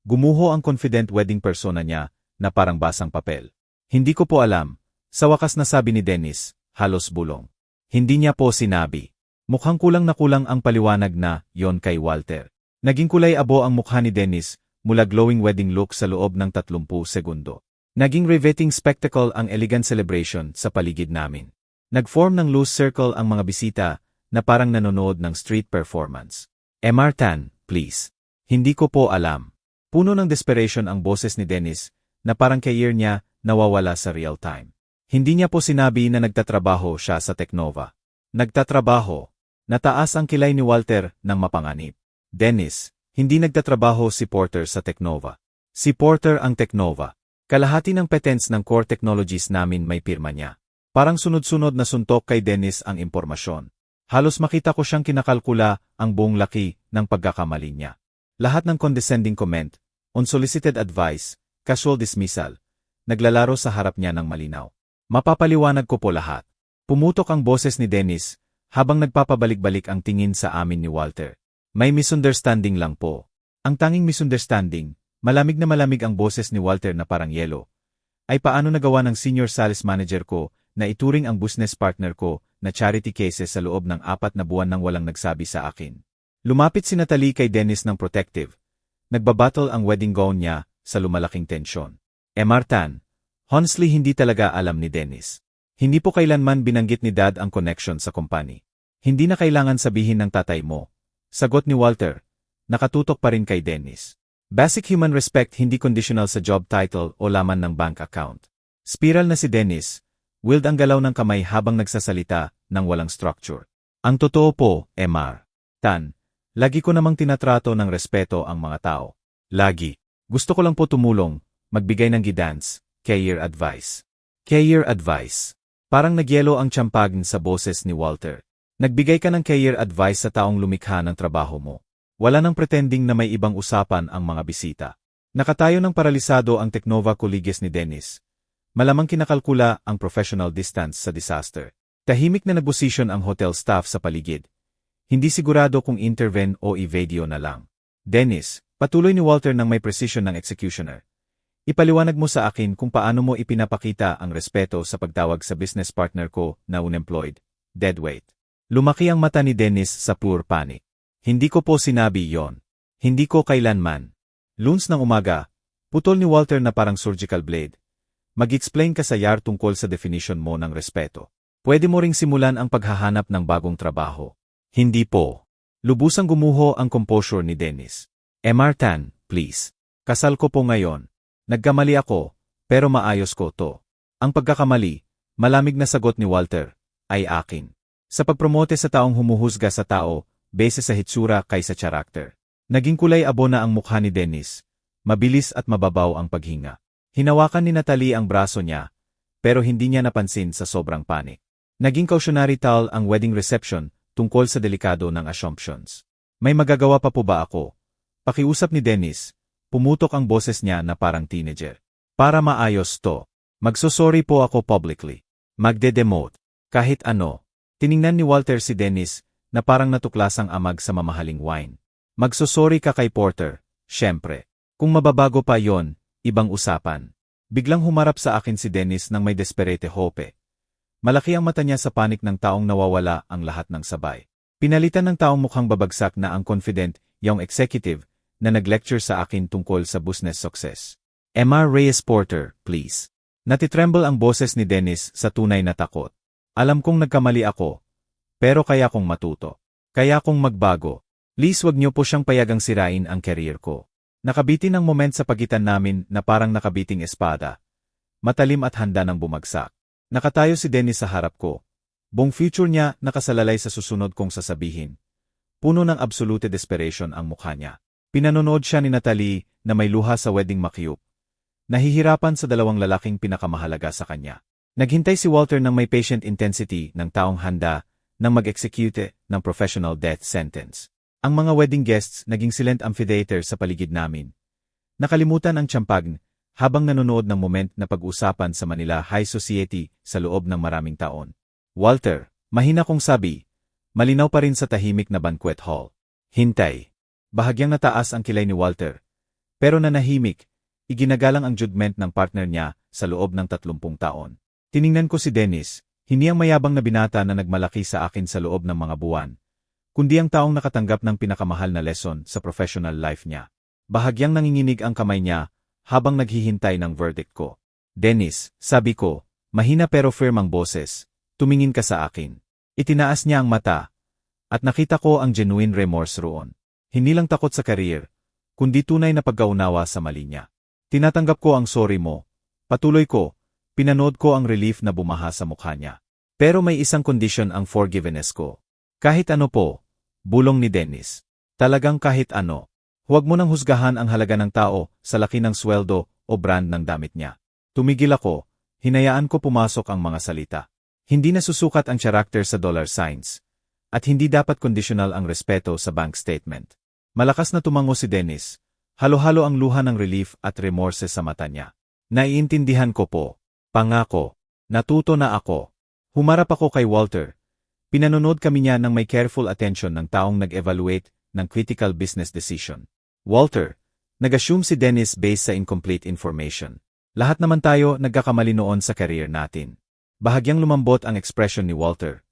Gumuho ang confident wedding persona niya na parang basang papel. Hindi ko po alam. Sa wakas na sabi ni Dennis, halos bulong. Hindi niya po sinabi. Mukhang kulang na kulang ang paliwanag na yon kay Walter. Naging kulay abo ang mukha ni Dennis mula glowing wedding look sa loob ng 30 segundo. Naging riveting spectacle ang elegant celebration sa paligid namin. Nag-form ng loose circle ang mga bisita na parang nanonood ng street performance. Mr. Tan, please. Hindi ko po alam. Puno ng desperation ang boses ni Dennis na parang career niya nawawala sa real time. Hindi niya po sinabi na nagtatrabaho siya sa Technova. Nagtatrabaho. Nataas ang kilay ni Walter ng mapanganib. Dennis, hindi nagtatrabaho si Porter sa Technova. Si Porter ang Technova. Kalahati ng patents ng core technologies namin may pirma niya. Parang sunod-sunod na suntok kay Dennis ang impormasyon. Halos makita ko siyang kinakalkula ang buong laki ng pagkakamali niya. Lahat ng condescending comment, unsolicited advice, casual dismissal, naglalaro sa harap niya ng malinaw. Mapapaliwanag ko po lahat. Pumutok ang boses ni Dennis habang nagpapabalik-balik ang tingin sa amin ni Walter. May misunderstanding lang po. Ang tanging misunderstanding, malamig na malamig ang boses ni Walter na parang yelo, ay paano nagawa ng senior sales manager ko na ituring ang business partner ko na charity cases sa loob ng 4 na buwan nang walang nagsabi sa akin. Lumapit si Natalie kay Dennis ng protective. Nagbabattle ang wedding gown niya sa lumalaking tensyon. Martan, honestly hindi talaga alam ni Dennis. Hindi po kailanman binanggit ni Dad ang connection sa company. Hindi na kailangan sabihin ng tatay mo. Sagot ni Walter, nakatutok pa rin kay Dennis. Basic human respect hindi conditional sa job title o laman ng bank account. Spiral na si Dennis, wild ang galaw ng kamay habang nagsasalita ng walang structure. Ang totoo po, MR. Tan, lagi ko namang tinatrato ng respeto ang mga tao. Lagi. Gusto ko lang po tumulong, magbigay ng guidance, career advice. Career advice. Parang nagyelo ang tiyampag sa boses ni Walter. Nagbigay ka ng career advice sa taong lumikha ng trabaho mo. Wala nang pretending na may ibang usapan ang mga bisita. Nakatayo ng paralisado ang Teknova colleagues ni Dennis. Malamang kinakalkula ang professional distance sa disaster. Tahimik na nagbusisyon ang hotel staff sa paligid. Hindi sigurado kung intervene o i-video na lang. Dennis, patuloy ni Walter ng may precision ng executioner. Ipaliwanag mo sa akin kung paano mo ipinapakita ang respeto sa pagtawag sa business partner ko na unemployed, deadweight. Lumaki ang mata ni Dennis sa pure panic. Hindi ko po sinabi yon. Hindi ko kailanman. Lunes ng umaga, putol ni Walter na parang surgical blade. Mag-explain ka sa YAR tungkol sa definition mo ng respeto. Pwede mo ring simulan ang paghahanap ng bagong trabaho. Hindi po. Lubusang gumuho ang composure ni Dennis. Martan, please. Kasal ko po ngayon. Nagkamali ako, pero maayos ko to. Ang pagkakamali, malamig na sagot ni Walter, ay akin. Sa pagpromote sa taong humuhusga sa tao, base sa hitsura kaysa character. Naging kulay abo na ang mukha ni Dennis. Mabilis at mababaw ang paghinga. Hinawakan ni Natalie ang braso niya, pero hindi niya napansin sa sobrang panic. Naging cautionary tale ang wedding reception tungkol sa delikado ng assumptions. May magagawa pa po ba ako? Pakiusap ni Dennis. Pumutok ang boses niya na parang teenager. Para maayos to. Magsosorry po ako publicly. Magde-demote. Kahit ano. Tiningnan ni Walter si Dennis na parang natuklasang amag sa mamahaling wine. Magsosorry ka kay Porter, syempre. Kung mababago pa yon, ibang usapan. Biglang humarap sa akin si Dennis nang may desperate hope. Malaki ang mata niya sa panik ng taong nawawala ang lahat ng sabay. Pinalitan ng taong mukhang babagsak na ang confident, yung executive, na nag-lecture sa akin tungkol sa business success. Emma Reyes Porter, please. Natitremble ang boses ni Dennis sa tunay na takot. Alam kong nagkamali ako. Pero kaya kong matuto. Kaya kong magbago. Please wag niyo po siyang payagang sirain ang career ko. Nakabitin ang moment sa pagitan namin na parang nakabiting espada. Matalim at handa ng bumagsak. Nakatayo si Dennis sa harap ko. Buong future niya nakasalalay sa susunod kong sasabihin. Puno ng absolute desperation ang mukha niya. Pinanonood siya ni Natalie na may luha sa wedding makyup. Nahihirapan sa dalawang lalaking pinakamahalaga sa kanya. Naghintay si Walter ng may patient intensity ng taong handa nang mag-execute ng professional death sentence. Ang mga wedding guests naging silent amphitheater sa paligid namin. Nakalimutan ang tiyampag habang nanonood ng moment na pag-usapan sa Manila High Society sa loob ng maraming taon. Walter, mahina kong sabi, malinaw pa rin sa tahimik na banquet hall. Hintay. Bahagyang nataas ang kilay ni Walter. Pero nanahimik, iginagalang ang judgment ng partner niya sa loob ng 30 taon. Tiningnan ko si Dennis. Hindi ang mayabang na binata na nagmalaki sa akin sa loob ng mga buwan, kundi ang taong nakatanggap ng pinakamahal na lesson sa professional life niya. Bahagyang nanginginig ang kamay niya habang naghihintay ng verdict ko. Dennis, sabi ko, mahina pero firm ang boses, tumingin ka sa akin. Itinaas niya ang mata, at nakita ko ang genuine remorse roon. Hindi lang takot sa career, kundi tunay na pagkaunawa sa mali niya. Tinatanggap ko ang sorry mo. Patuloy ko. Pinanood ko ang relief na bumaha sa mukha niya. Pero may isang condition ang forgiveness ko. Kahit ano po, bulong ni Dennis. Talagang kahit ano. Huwag mo nang husgahan ang halaga ng tao sa laki ng sweldo o brand ng damit niya. Tumigil ako, hinayaan ko pumasok ang mga salita. Hindi nasusukat ang character sa dollar signs. At hindi dapat conditional ang respeto sa bank statement. Malakas na tumango si Dennis. Halo-halo ang luha ng relief at remorse sa mata niya. Naiintindihan ko po. Pangako. Natuto na ako. Humarap ako kay Walter. Pinanonood kami niya ng may careful attention ng taong nag-evaluate ng critical business decision. Walter, nag-assume si Dennis based sa incomplete information. Lahat naman tayo nagkakamali noon sa career natin. Bahagyang lumambot ang expression ni Walter.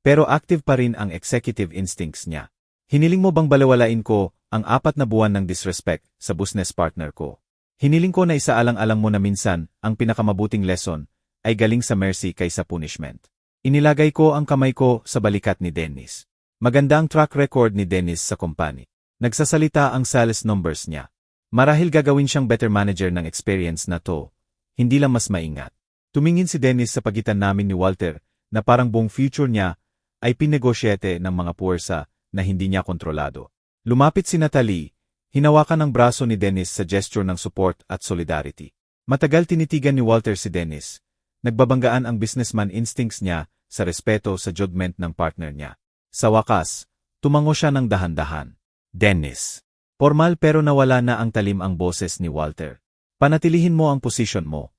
Pero active pa rin ang executive instincts niya. Hiniling mo bang balewalain ko ang 4 na buwan ng disrespect sa business partner ko? Hiniling ko na isaalang-alang mo na minsan ang pinakamabuting lesson ay galing sa mercy kaysa punishment. Inilagay ko ang kamay ko sa balikat ni Dennis. Maganda ang track record ni Dennis sa company. Nagsasalita ang sales numbers niya. Marahil gagawin siyang better manager ng experience na to, hindi lang mas maingat. Tumingin si Dennis sa pagitan namin ni Walter na parang buong future niya ay pinegosyete ng mga puwersa na hindi niya kontrolado. Lumapit si Natalie, hinawakan ang braso ni Dennis sa gesture ng support at solidarity. Matagal tinitigan ni Walter si Dennis. Nagbabanggaan ang businessman instincts niya sa respeto sa judgment ng partner niya. Sa wakas, tumango siya ng dahan-dahan. Dennis. Formal pero nawala na ang talim ang boses ni Walter. Panatilihin mo ang posisyon mo.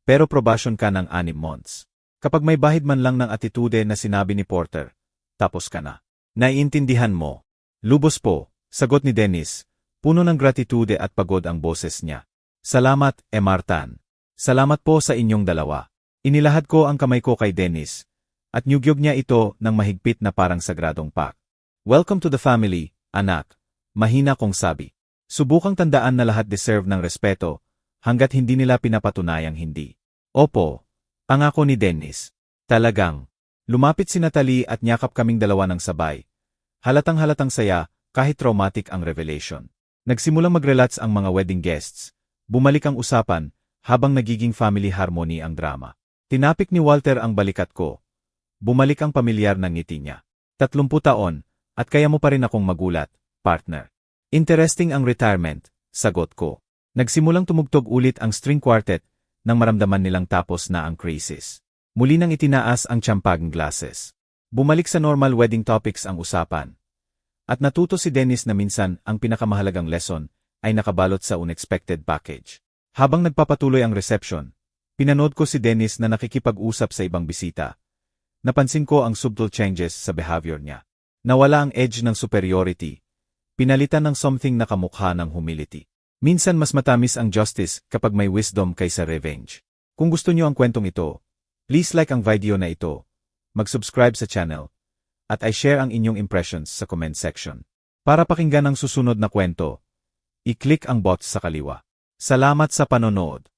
Pero probation ka ng 6 months. Kapag may bahid man lang ng atitude na sinabi ni Porter, tapos ka na. Naiintindihan mo. Lubos po, sagot ni Dennis. Puno ng gratitude at pagod ang boses niya. Salamat, Emartan. Salamat po sa inyong dalawa. Inilahad ko ang kamay ko kay Dennis. At nyugyog niya ito ng mahigpit na parang sagradong pak. Welcome to the family, anak. Mahina kong sabi. Subukang tandaan na lahat deserve ng respeto, hanggat hindi nila pinapatunayang hindi. Opo, pangako ni Dennis. Talagang. Lumapit si Natalie at nyakap kaming dalawa ng sabay. Halatang-halatang saya, kahit traumatic ang revelation. Nagsimulang mag-relats ang mga wedding guests. Bumalik ang usapan, habang nagiging family harmony ang drama. Tinapik ni Walter ang balikat ko. Bumalik ang pamilyar ng ngiti niya. 30 taon, at kaya mo pa rin akong magulat. Partner. Interesting ang retirement, sagot ko. Nagsimulang tumugtog ulit ang string quartet nang maramdaman nilang tapos na ang crisis. Muli nang itinaas ang champagne glasses. Bumalik sa normal wedding topics ang usapan. At natuto si Dennis na minsan ang pinakamahalagang lesson ay nakabalot sa unexpected package. Habang nagpapatuloy ang reception, pinanood ko si Dennis na nakikipag-usap sa ibang bisita. Napansin ko ang subtle changes sa behavior niya. Nawala ang edge ng superiority. Pinalitan ng something na kamukha ng humility. Minsan mas matamis ang justice kapag may wisdom kaysa revenge. Kung gusto niyo ang kwentong ito, please like ang video na ito, mag-subscribe sa channel, at i-share ang inyong impressions sa comment section. Para pakinggan ang susunod na kwento, i-click ang box sa kaliwa. Salamat sa panonood.